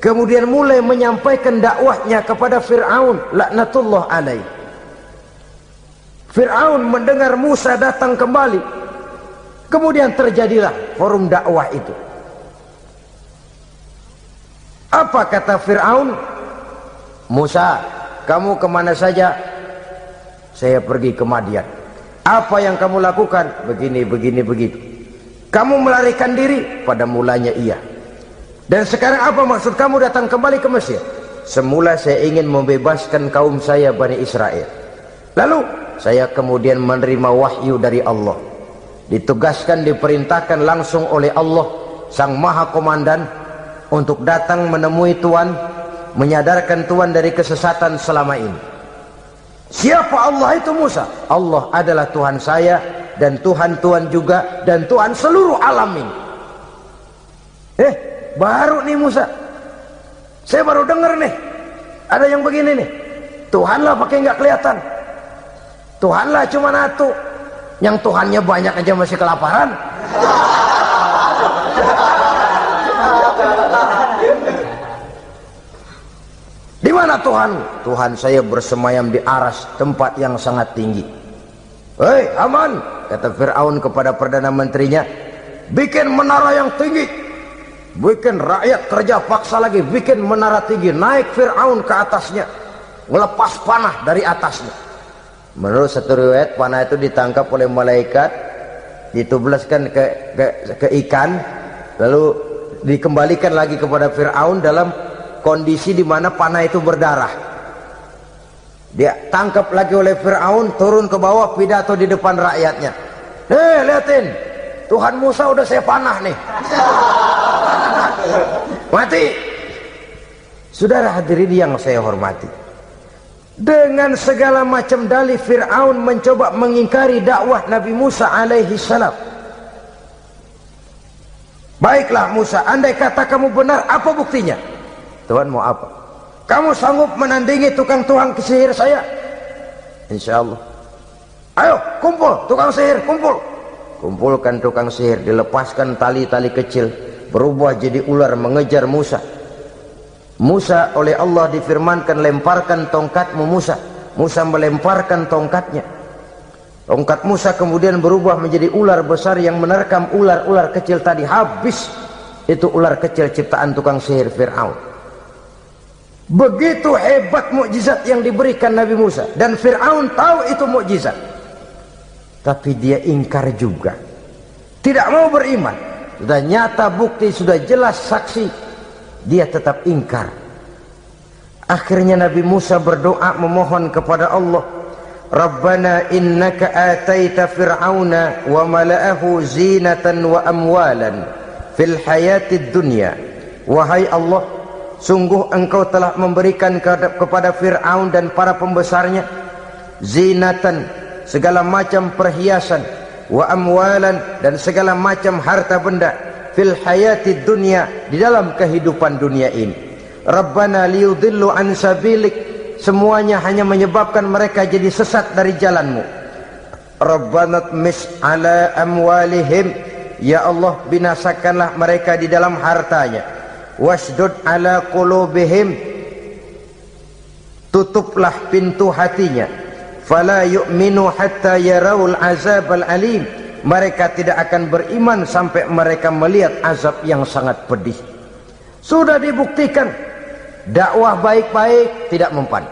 Speaker 3: kemudian mulai menyampaikan dakwahnya kepada Fir'aun laknatullah alaih. Fir'aun mendengar Musa datang kembali, kemudian terjadilah forum dakwah itu. Apa kata Fir'aun? Musa, kamu kemana saja? Saya pergi ke Madian. Apa yang kamu lakukan? Begini, begini, begitu. Kamu melarikan diri? Pada mulanya iya. Dan sekarang apa maksud kamu datang kembali ke Mesir? Semula saya ingin membebaskan kaum saya Bani Israel. Lalu saya kemudian menerima wahyu dari Allah, ditugaskan, diperintahkan langsung oleh Allah Sang Maha Komandan untuk datang menemui Tuhan, menyadarkan Tuhan dari kesesatan selama ini. Siapa Allah itu Musa? Allah adalah Tuhan saya dan Tuhan-Tuhan juga, dan Tuhan seluruh alam ini. Baru nih Musa, saya baru dengar nih ada yang begini nih. Tuhanlah pakai nggak kelihatan, Tuhanlah cuma satu, yang Tuhannya banyak aja masih kelaparan. Di mana Tuhan? Tuhan saya bersemayam di aras, tempat yang sangat tinggi. Hei Haman, kata Fir'aun kepada Perdana Menterinya, bikin menara yang tinggi, bikin rakyat kerja paksa lagi, bikin menara tinggi. Naik Fir'aun ke atasnya, melepas panah dari atasnya. Menurut satu riwayat, panah itu ditangkap oleh malaikat, ditublaskan ke ikan, lalu dikembalikan lagi kepada Fir'aun dalam kondisi di mana panah itu berdarah. Dia tangkap lagi oleh Fir'aun, turun ke bawah, pidato di depan rakyatnya. Lihatin, Tuhan Musa udah saya panah nih. Mati. Saudara hadirin yang saya hormati, dengan segala macam dalih Fir'aun mencoba mengingkari dakwah Nabi Musa alaihi salam. Baiklah Musa, andai kata kamu benar, apa buktinya? Tuhan mau apa? Kamu sanggup menandingi tukang sihir saya? Insya Allah. Ayo kumpul tukang sihir, kumpul. Kumpulkan tukang sihir, dilepaskan tali-tali kecil, berubah jadi ular mengejar Musa. Musa oleh Allah difirmankan, lemparkan tongkatmu Musa. Musa melemparkan tongkatnya. Tongkat Musa kemudian berubah menjadi ular besar yang menerkam ular-ular kecil tadi. Habis itu ular kecil ciptaan tukang sihir Fir'aun. Begitu hebat mukjizat yang diberikan Nabi Musa, dan Fir'aun tahu itu mukjizat, tapi dia ingkar juga, tidak mau beriman. Sudah nyata bukti, sudah jelas saksi, dia tetap ingkar. Akhirnya Nabi Musa berdoa memohon kepada Allah, Rabbana innaka ataita fir'auna wa mala'ahu zinatan wa amwalan fil hayatid dunya. Wahai Allah, sungguh engkau telah memberikan kepada Fir'aun dan para pembesarnya zinatan, segala macam perhiasan, wa amwalan, dan segala macam harta benda, fil hayatid dunya, di dalam kehidupan dunia ini. Rabbana liyudillu an sabilik, semuanya hanya menyebabkan mereka jadi sesat dari jalanmu. Rabbana tmis ala amwalihim, ya Allah binasakanlah mereka di dalam hartanya. Wasdud ala qulubihim, tutuplah pintu hatinya. Fala yu'minu hatta yarawul azabal alim, mereka tidak akan beriman sampai mereka melihat azab yang sangat pedih. Sudah dibuktikan dakwah baik-baik tidak mempan,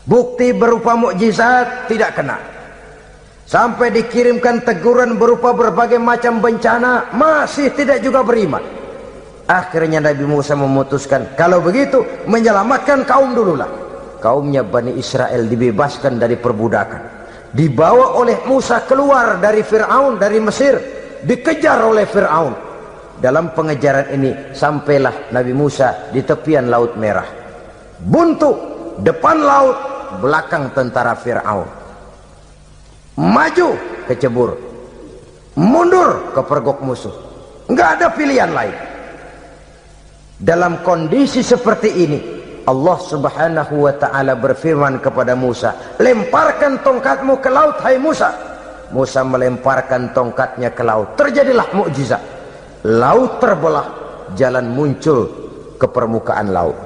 Speaker 3: bukti berupa mukjizat tidak kena. Sampai dikirimkan teguran berupa berbagai macam bencana, masih tidak juga beriman. Akhirnya Nabi Musa memutuskan, kalau begitu menyelamatkan kaum dululah. Kaumnya Bani Israel dibebaskan dari perbudakan, dibawa oleh Musa keluar dari Fir'aun, dari Mesir, dikejar oleh Fir'aun. Dalam pengejaran ini sampailah Nabi Musa di tepian Laut Merah. Buntu, depan laut, belakang tentara Fir'aun. Maju kecebur, mundur kepergok musuh, nggak ada pilihan lain. Dalam kondisi seperti ini, Allah Subhanahu wa ta'ala berfirman kepada Musa, lemparkan tongkatmu ke laut, hai Musa. Musa melemparkan tongkatnya ke laut, terjadilah mukjizat. Laut terbelah, jalan muncul ke permukaan laut.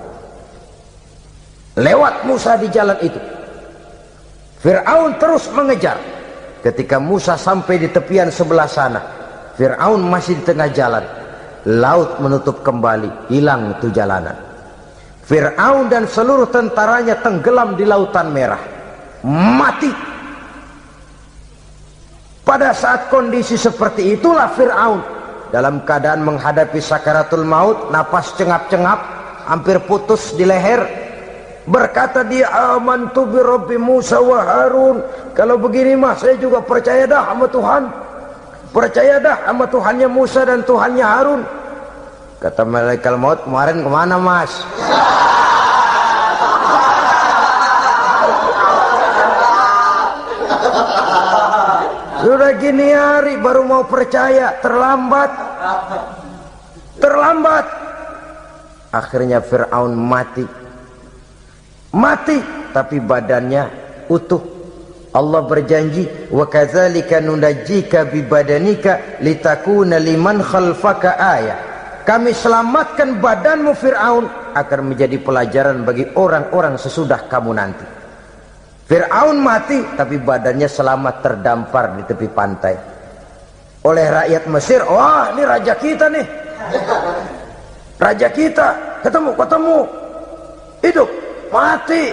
Speaker 3: Lewat Musa di jalan itu, Fir'aun terus mengejar. Ketika Musa sampai di tepian sebelah sana, Fir'aun masih di tengah jalan. Laut menutup kembali, hilang itu jalanan. Fir'aun dan seluruh tentaranya tenggelam di Lautan Merah, mati. Pada saat kondisi seperti itulah Fir'aun dalam keadaan menghadapi sakaratul maut, napas cengap-cengap, hampir putus di leher. Berkata dia, amantu bi Rabbi Musa wa Harun. Kalau begini mah saya juga percaya dah sama Tuhan. Percaya dah sama Tuhannya Musa dan Tuhannya Harun. Kata malaikat maut, kemarin kemana mas? Sudah gini hari baru mau percaya, terlambat. Terlambat. Akhirnya Fir'aun mati. Mati tapi badannya utuh. Allah berjanji, wa kadzalika nunajjika bi badanika litakuna liman khalfaka ayah. Kami selamatkan badanmu Fir'aun agar menjadi pelajaran bagi orang-orang sesudah kamu nanti. Fir'aun mati tapi badannya selamat terdampar di tepi pantai oleh rakyat Mesir. Wah, ini raja kita nih. Raja kita ketemu hidup. Mati.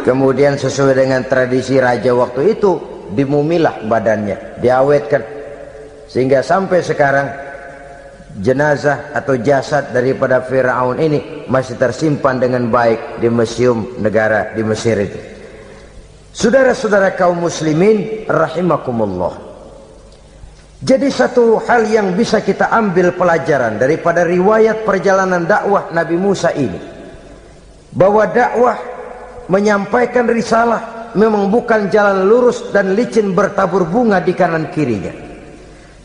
Speaker 3: Kemudian sesuai dengan tradisi raja waktu itu, dimumilah badannya, diawetkan, sehingga sampai sekarang jenazah atau jasad daripada Fir'aun ini masih tersimpan dengan baik di museum negara di Mesir itu. Saudara-saudara kaum muslimin rahimakumullah. Jadi satu hal yang bisa kita ambil pelajaran daripada riwayat perjalanan dakwah Nabi Musa ini, bahwa dakwah menyampaikan risalah memang bukan jalan lurus dan licin bertabur bunga di kanan kirinya.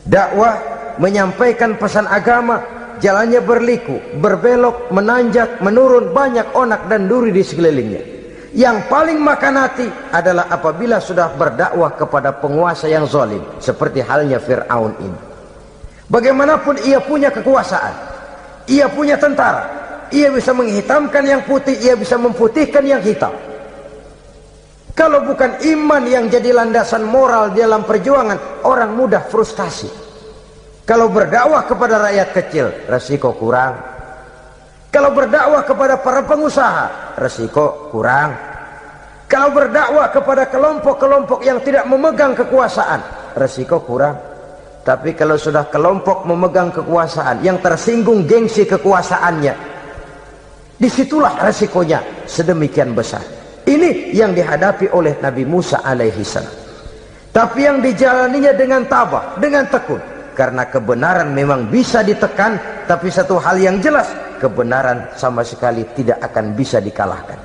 Speaker 3: Dakwah menyampaikan pesan agama, jalannya berliku, berbelok, menanjak, menurun, banyak onak dan duri di sekelilingnya. Yang paling makan hati adalah apabila sudah berdakwah kepada penguasa yang zalim, seperti halnya Fir'aun ini. Bagaimanapun ia punya kekuasaan, ia punya tentara, ia bisa menghitamkan yang putih, ia bisa memutihkan yang hitam. Kalau bukan iman yang jadi landasan moral dalam perjuangan, orang mudah frustasi. Kalau berdakwah kepada rakyat kecil, resiko kurang. Kalau berdakwah kepada para pengusaha, resiko kurang. Kalau berdakwah kepada kelompok-kelompok yang tidak memegang kekuasaan, resiko kurang. Tapi kalau sudah kelompok memegang kekuasaan, yang tersinggung gengsi kekuasaannya, disitulah resikonya sedemikian besar. Ini yang dihadapi oleh Nabi Musa alaihi salam. Tapi yang dijalaninya dengan tabah, dengan tekun. Karena kebenaran memang bisa ditekan, tapi satu hal yang jelas, kebenaran sama sekali tidak akan bisa dikalahkan.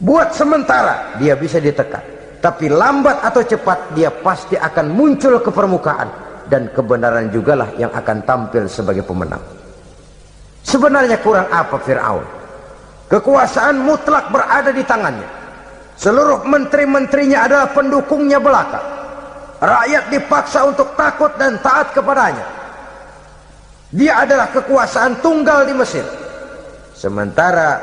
Speaker 3: Buat sementara dia bisa ditekan, tapi lambat atau cepat dia pasti akan muncul ke permukaan, dan kebenaran jugalah yang akan tampil sebagai pemenang. Sebenarnya kurang apa Fir'aun? Kekuasaan mutlak berada di tangannya. Seluruh menteri-menterinya adalah pendukungnya belaka. Rakyat dipaksa untuk takut dan taat kepadanya. Dia adalah kekuasaan tunggal di Mesir. Sementara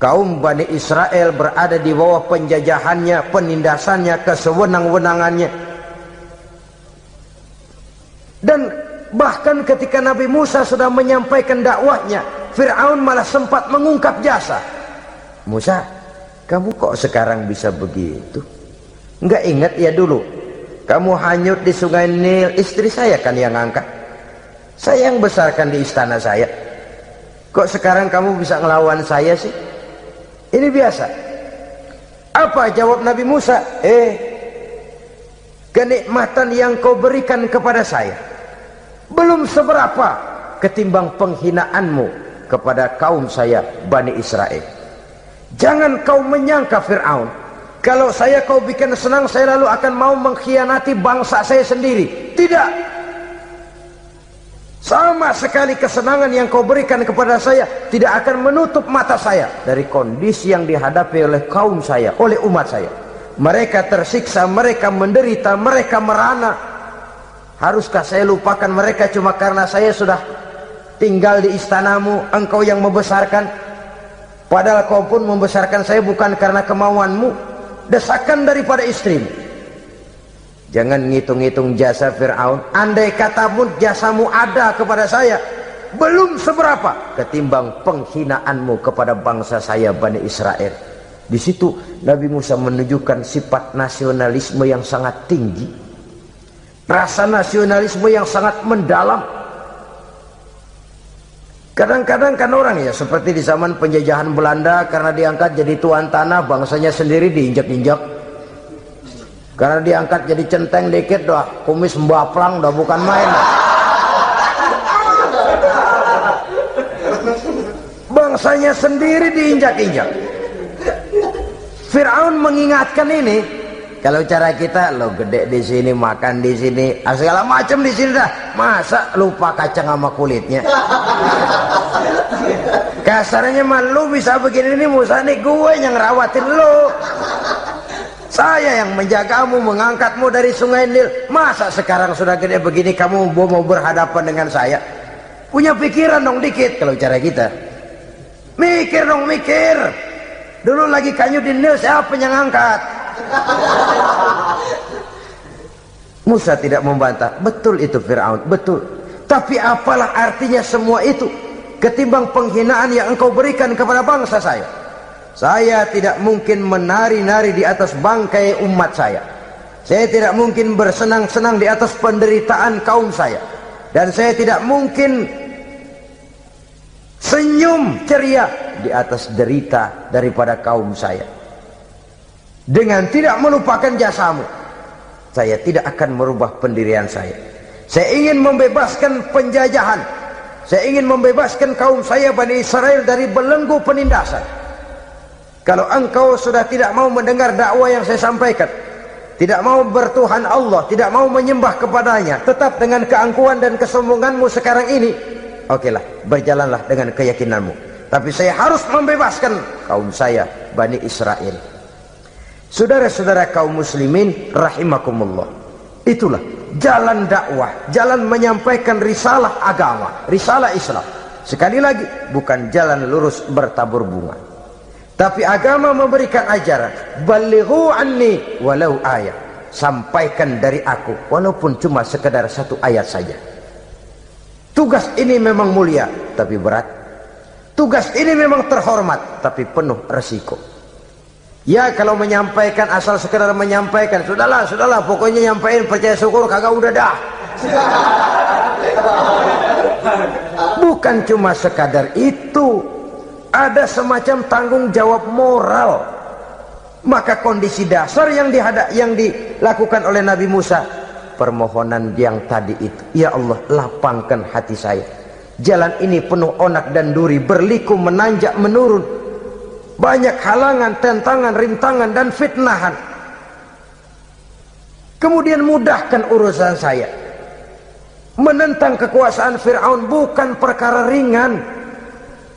Speaker 3: kaum Bani Israel berada di bawah penjajahannya, penindasannya, kesewenang-wenangannya. Dan bahkan ketika Nabi Musa sudah menyampaikan dakwahnya, Fir'aun malah sempat mengungkap jasa. Musa, kamu kok sekarang bisa begitu? Enggak ingat ya dulu kamu hanyut di sungai Nil, istri saya kan yang angkat, saya yang besarkan di istana saya. Kok sekarang kamu bisa ngelawan saya sih? Ini biasa. Apa jawab Nabi Musa? Kenikmatan yang kau berikan kepada saya belum seberapa ketimbang penghinaanmu kepada kaum saya Bani Israel. Jangan kau menyangka Fir'aun, kalau saya kau bikin senang, saya lalu akan mau mengkhianati bangsa saya sendiri. Tidak. Sama sekali kesenangan yang kau berikan kepada saya tidak akan menutup mata saya dari kondisi yang dihadapi oleh kaum saya, oleh umat saya. Mereka tersiksa, mereka menderita, mereka merana. Haruskah saya lupakan mereka cuma karena saya sudah tinggal di istanamu, engkau yang membesarkan? Padahal kau pun membesarkan saya bukan karena kemauanmu, desakan daripada istrimu. Jangan ngitung-ngitung jasa Fir'aun. Andai katamu jasamu ada kepada saya, belum seberapa ketimbang penghinaanmu kepada bangsa saya Bani Israel. Di situ Nabi Musa menunjukkan sifat nasionalisme yang sangat tinggi, rasa nasionalisme yang sangat mendalam. Kadang-kadang kan orang ya seperti di zaman penjajahan Belanda, karena diangkat jadi tuan tanah, bangsanya sendiri diinjak-injak. Karena diangkat jadi centeng dikit dah, kumis mbaplang dah, bukan main. Bangsanya sendiri diinjak-injak. Fir'aun mengingatkan ini. Kalau cara kita, lo gede di sini, makan di sini, segala macam di sini dah. Masa lupa kacang sama kulitnya? Kasarnya mah lu bisa begini nih Musa, nih gue yang ngerawatin lu. Saya yang menjagamu, mengangkatmu dari sungai Nil. Masa sekarang sudah gede begini kamu mau berhadapan dengan saya? Punya pikiran dong dikit kalau cara kita. Mikir dong, mikir. Dulu lagi kanyu di Nil, siapa yang angkat? Musa tidak membantah. Betul itu Fir'aun, betul. Tapi apalah artinya semua itu ketimbang penghinaan yang engkau berikan kepada bangsa saya? Saya tidak mungkin menari-nari di atas bangkai umat saya. Saya tidak mungkin bersenang-senang di atas penderitaan kaum saya. Dan saya tidak mungkin senyum ceria di atas derita daripada kaum saya. Dengan tidak melupakan jasamu, saya tidak akan merubah pendirian saya. Saya ingin membebaskan penjajahan. Saya ingin membebaskan kaum saya Bani Israel dari belenggu penindasan. Kalau engkau sudah tidak mau mendengar dakwah yang saya sampaikan, tidak mau bertuhan Allah, tidak mau menyembah kepadanya, tetap dengan keangkuhan dan kesombonganmu sekarang ini, okelah, berjalanlah dengan keyakinanmu. Tapi saya harus membebaskan kaum saya Bani Israel. Saudara-saudara kaum muslimin rahimakumullah, itulah jalan dakwah, jalan menyampaikan risalah agama, risalah Islam. Sekali lagi, bukan jalan lurus bertabur bunga, tapi agama memberikan ajaran, balighu anni walau ayat, sampaikan dari aku walaupun cuma sekedar satu ayat saja. Tugas ini memang mulia tapi berat. Tugas ini memang terhormat tapi penuh resiko. Ya kalau menyampaikan asal sekedar menyampaikan, sudahlah, pokoknya nyampaikan, percaya syukur kagak, udah dah. Bukan cuma sekadar itu, ada semacam tanggung jawab moral. Maka kondisi dasar yang dilakukan oleh Nabi Musa, permohonan yang tadi itu, ya Allah lapangkan hati saya. Jalan ini penuh onak dan duri, berliku, menanjak, menurun. Banyak halangan, tentangan, rintangan, dan fitnahan. Kemudian mudahkan urusan saya. Menentang kekuasaan Fir'aun bukan perkara ringan,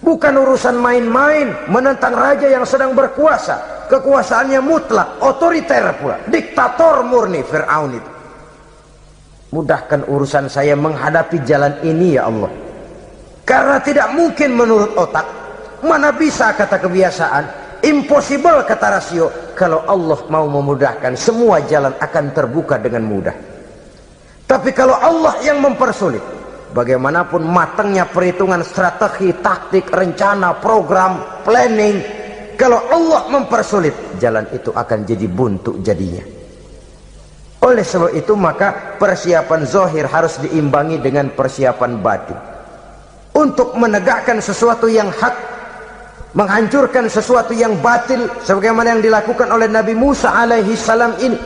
Speaker 3: bukan urusan main-main. Menentang raja yang sedang berkuasa, kekuasaannya mutlak, otoriter pula, diktator murni Fir'aun itu. Mudahkan urusan saya menghadapi jalan ini ya Allah. Karena tidak mungkin menurut otak. Mana bisa kata kebiasaan, impossible kata rasio. Kalau Allah mau memudahkan, semua jalan akan terbuka dengan mudah. Tapi kalau Allah yang mempersulit, bagaimanapun matangnya perhitungan strategi, taktik, rencana, program, planning, kalau Allah mempersulit, jalan itu akan jadi buntu jadinya. Oleh sebab itu maka persiapan zahir harus diimbangi dengan persiapan batin untuk menegakkan sesuatu yang hak, menghancurkan sesuatu yang batil, sebagaimana yang dilakukan oleh Nabi Musa alaihi salam ini.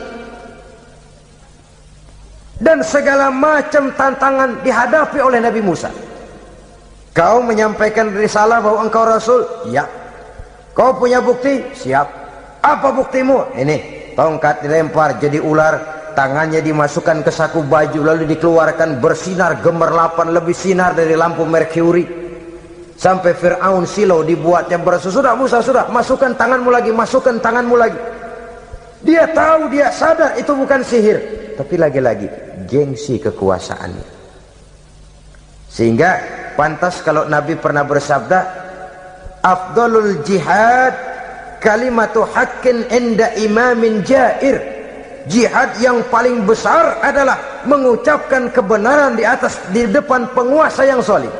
Speaker 3: Dan segala macam tantangan dihadapi oleh Nabi Musa. Kau menyampaikan risalah bahwa engkau Rasul? Ya. Kau punya bukti? Siap. Apa buktimu? Ini, tongkat dilempar jadi ular, tangannya dimasukkan ke saku baju, lalu dikeluarkan bersinar gemerlapan, lebih sinar dari lampu merkuri. Sampai Fir'aun silau dibuatnya bersudah Musa, sudah, masukkan tanganmu lagi, masukkan tanganmu lagi. Dia tahu, dia sadar itu bukan sihir, tapi lagi-lagi gengsi kekuasaannya. Sehingga pantas kalau Nabi pernah bersabda, afdalul jihad kalimatu haqqin inda imamin jair. Jihad yang paling besar adalah mengucapkan kebenaran di depan penguasa yang zalim.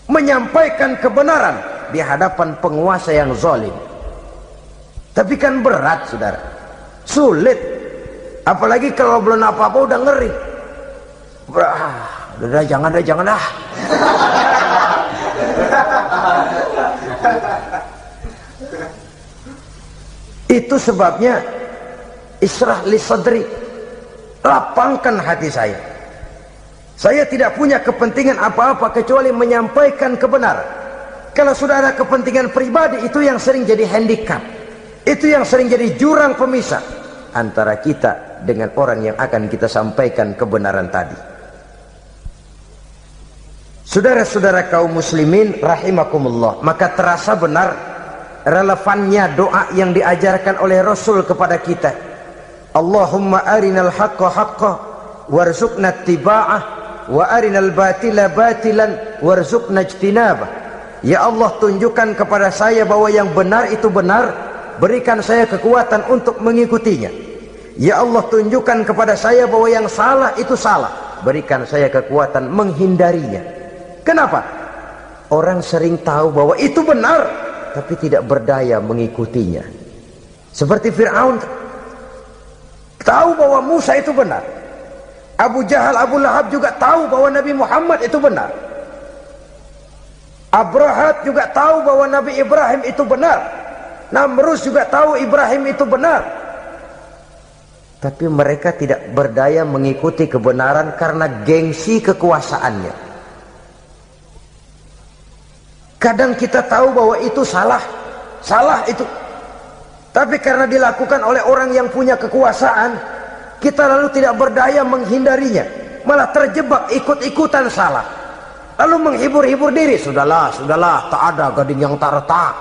Speaker 3: Menyampaikan kebenaran di hadapan penguasa yang zalim. Tapi kan berat, saudara, sulit, apalagi kalau belum apa-apa udah ngeri. Udah jangan dah. Itu sebabnya israh li sadri, lapangkan hati saya. Saya tidak punya kepentingan apa-apa kecuali menyampaikan kebenaran. Kalau sudah ada kepentingan pribadi, itu yang sering jadi handicap, itu yang sering jadi jurang pemisah antara kita dengan orang yang akan kita sampaikan kebenaran tadi. Saudara-saudara kaum muslimin rahimakumullah, maka terasa benar relevannya doa yang diajarkan oleh Rasul kepada kita. Allahumma arinal haqqa haqqa warzuqna ittiba'ah wa arinal batila batilan warzuqna ijtinabah. Ya Allah, tunjukkan kepada saya bahwa yang benar itu benar, berikan saya kekuatan untuk mengikutinya. Ya Allah, tunjukkan kepada saya bahwa yang salah itu salah, berikan saya kekuatan menghindarinya. Kenapa? Orang sering tahu bahwa itu benar, tapi tidak berdaya mengikutinya. Seperti Fir'aun tahu bahwa Musa itu benar. Abu Jahal, Abu Lahab juga tahu bahwa Nabi Muhammad itu benar. Abrahat juga tahu bahwa Nabi Ibrahim itu benar. Namrus juga tahu Ibrahim itu benar. Tapi mereka tidak berdaya mengikuti kebenaran karena gengsi kekuasaannya. Kadang kita tahu bahwa itu salah itu. Tapi karena dilakukan oleh orang yang punya kekuasaan, kita lalu tidak berdaya menghindarinya, malah terjebak ikut-ikutan salah, lalu menghibur-hibur diri. Sudahlah, tak ada gading yang tak retak.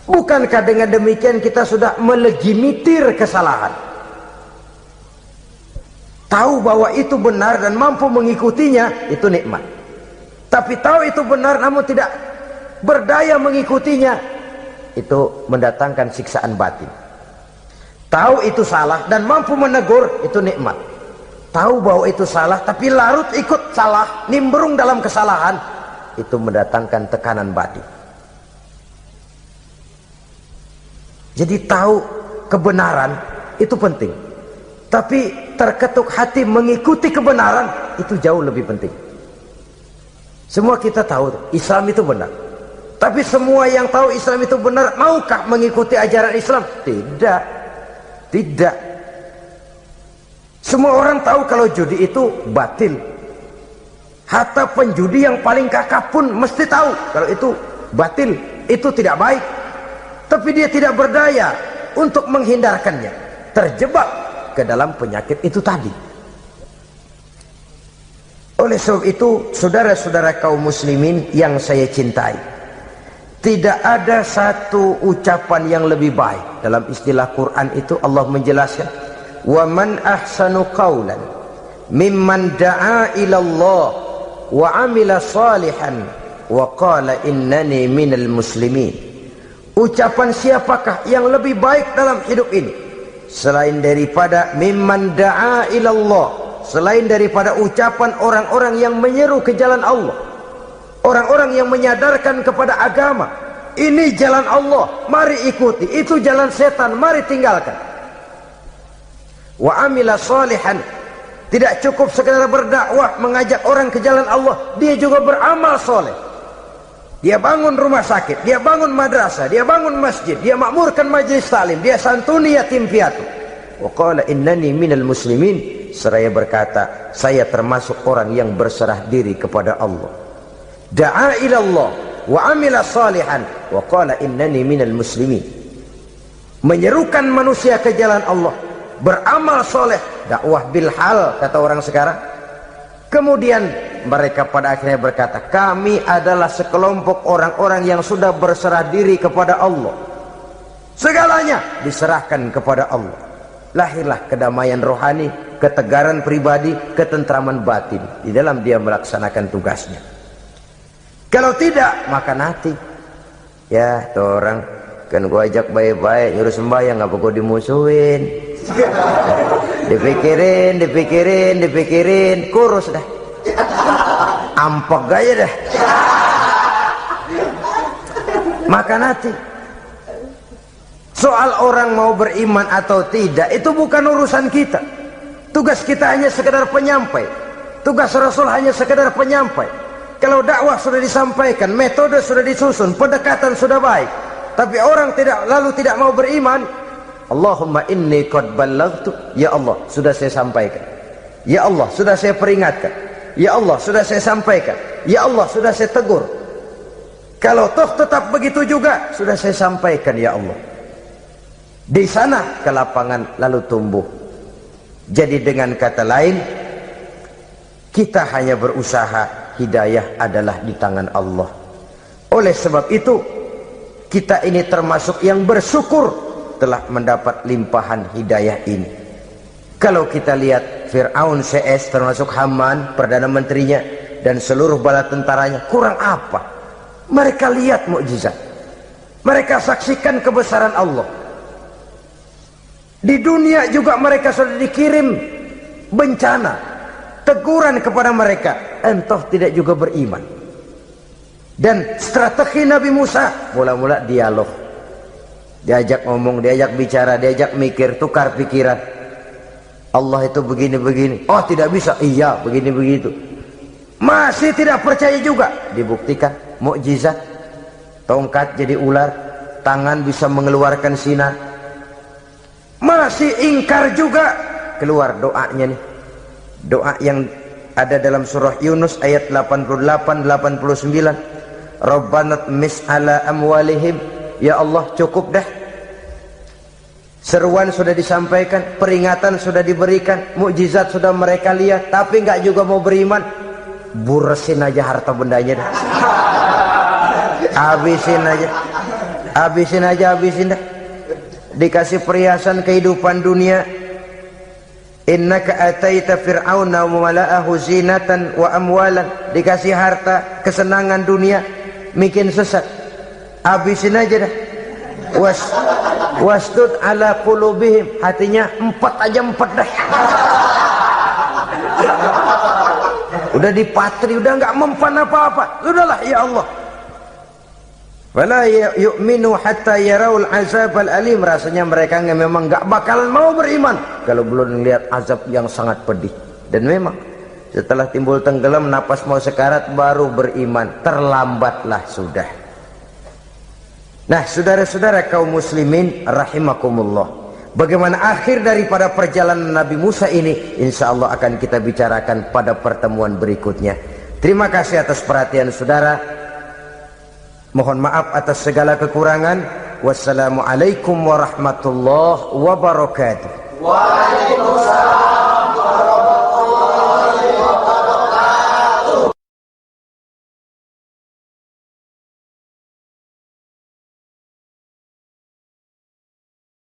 Speaker 3: Bukankah dengan demikian kita sudah melegimitir kesalahan? Tahu bahwa itu benar dan mampu mengikutinya, itu nikmat. Tapi tahu itu benar namun tidak berdaya mengikutinya, itu mendatangkan siksaan batin. Tahu itu salah dan mampu menegur, itu nikmat. Tahu bahwa itu salah tapi larut ikut salah, nimbrung dalam kesalahan, itu mendatangkan tekanan batin. Jadi tahu kebenaran itu penting, tapi terketuk hati mengikuti kebenaran itu jauh lebih penting. Semua kita tahu Islam itu benar, tapi semua yang tahu Islam itu benar maukah mengikuti ajaran Islam? Tidak. Semua orang tahu kalau judi itu batil. Hatta penjudi yang paling kakap pun mesti tahu kalau itu batil, itu tidak baik. Tapi dia tidak berdaya untuk menghindarkannya, terjebak ke dalam penyakit itu tadi. Oleh sebab itu, saudara-saudara kaum muslimin yang saya cintai, tidak ada satu ucapan yang lebih baik. Dalam istilah Quran itu Allah menjelaskan, wa man ahsanu qawlan mimman da'a ilallah wa amila salihan wa qala innani minal muslimin. Ucapan siapakah yang lebih baik dalam hidup ini selain daripada mimman da'a ilallah, selain daripada ucapan orang-orang yang menyeru ke jalan Allah, orang-orang yang menyadarkan kepada agama. Ini jalan Allah, mari ikuti. Itu jalan setan, mari tinggalkan. Wa amila salihan, tidak cukup sekedar berdakwah mengajak orang ke jalan Allah, dia juga beramal soleh. Dia bangun rumah sakit, dia bangun madrasah, dia bangun masjid, dia makmurkan majelis taklim, dia santuni yatim piatu. Wa qala innani minal muslimin, seraya berkata, saya termasuk orang yang berserah diri kepada Allah. Da'a ila Allah wa amila salihan wa qala innani minal muslimin. Menyerukan manusia ke jalan Allah, beramal soleh, dakwah bil hal kata orang sekarang. Kemudian mereka pada akhirnya berkata, kami adalah sekelompok orang-orang yang sudah berserah diri kepada Allah. Segalanya diserahkan kepada Allah. Lahirlah kedamaian rohani, ketegaran pribadi, ketentraman batin di dalam dia melaksanakan tugasnya. Kalau tidak, maka nanti ya tuh orang kan gua ajak baik-baik nyuruh sembahyang, apa gua dimusuhin. dipikirin, kurus dah, ampok gaya dah. Maka nanti soal orang mau beriman atau tidak itu bukan urusan kita. Tugas kita hanya sekedar penyampai. Tugas Rasul hanya sekedar penyampai. Kalau dakwah sudah disampaikan, metode sudah disusun, pendekatan sudah baik, tapi orang tidak mau beriman, Allahumma inni qad ballaghtu, ya Allah sudah saya sampaikan, ya Allah sudah saya peringatkan, ya Allah sudah saya sampaikan, ya Allah sudah saya tegur. Kalau toh tetap begitu juga, sudah saya sampaikan ya Allah. Di sana ke lapangan lalu tumbuh. Jadi dengan kata lain, kita hanya berusaha, hidayah adalah di tangan Allah. Oleh sebab itu, kita ini termasuk yang bersyukur telah mendapat limpahan hidayah ini. Kalau kita lihat Fir'aun CS termasuk Haman, Perdana Menterinya, dan seluruh bala tentaranya, kurang apa? Mereka lihat mukjizat. Mereka saksikan kebesaran Allah. Di dunia juga mereka sudah dikirim bencana, teguran kepada mereka, entah tidak juga beriman. Dan strategi Nabi Musa mula-mula dialog, diajak ngomong, diajak bicara, diajak mikir, tukar pikiran. Allah itu begini-begini, oh tidak bisa, iya begini-begitu. Masih tidak percaya juga, dibuktikan mukjizat, tongkat jadi ular, tangan bisa mengeluarkan sinar. Masih ingkar juga, keluar doanya nih, doa yang ada dalam surah Yunus ayat 88-89. Rabbana tmis ala amwalihim, ya Allah cukup dah. Seruan sudah disampaikan, peringatan sudah diberikan, mukjizat sudah mereka lihat, tapi nggak juga mau beriman. Buresin aja harta bendanya dah. Habisin aja dah. Dikasih perhiasan kehidupan dunia. Innaka ataita fir'auna wa mala'ahu zinatan wa amwalan. Dikasih harta, kesenangan dunia, bikin sesat. Habisin aja dah. Wastud ala qulubihim, hatinya empat dah. Udah dipatri, udah nggak mempan apa-apa. Sudahlah ya Allah. Wala yu'minu hatta yaraul azab al-alim. Rasanya mereka memang nggak bakalan mau beriman kalau belum melihat azab yang sangat pedih. Dan memang setelah timbul tenggelam, napas mau sekarat, baru beriman. Terlambatlah sudah. Nah, saudara-saudara kaum muslimin rahimakumullah, bagaimana akhir daripada perjalanan Nabi Musa ini, insya Allah akan kita bicarakan pada pertemuan berikutnya. Terima kasih atas perhatian saudara. Mohon maaf atas segala kekurangan. Wassalamualaikum warahmatullahi wabarakatuh.
Speaker 2: Waalaikumsalam.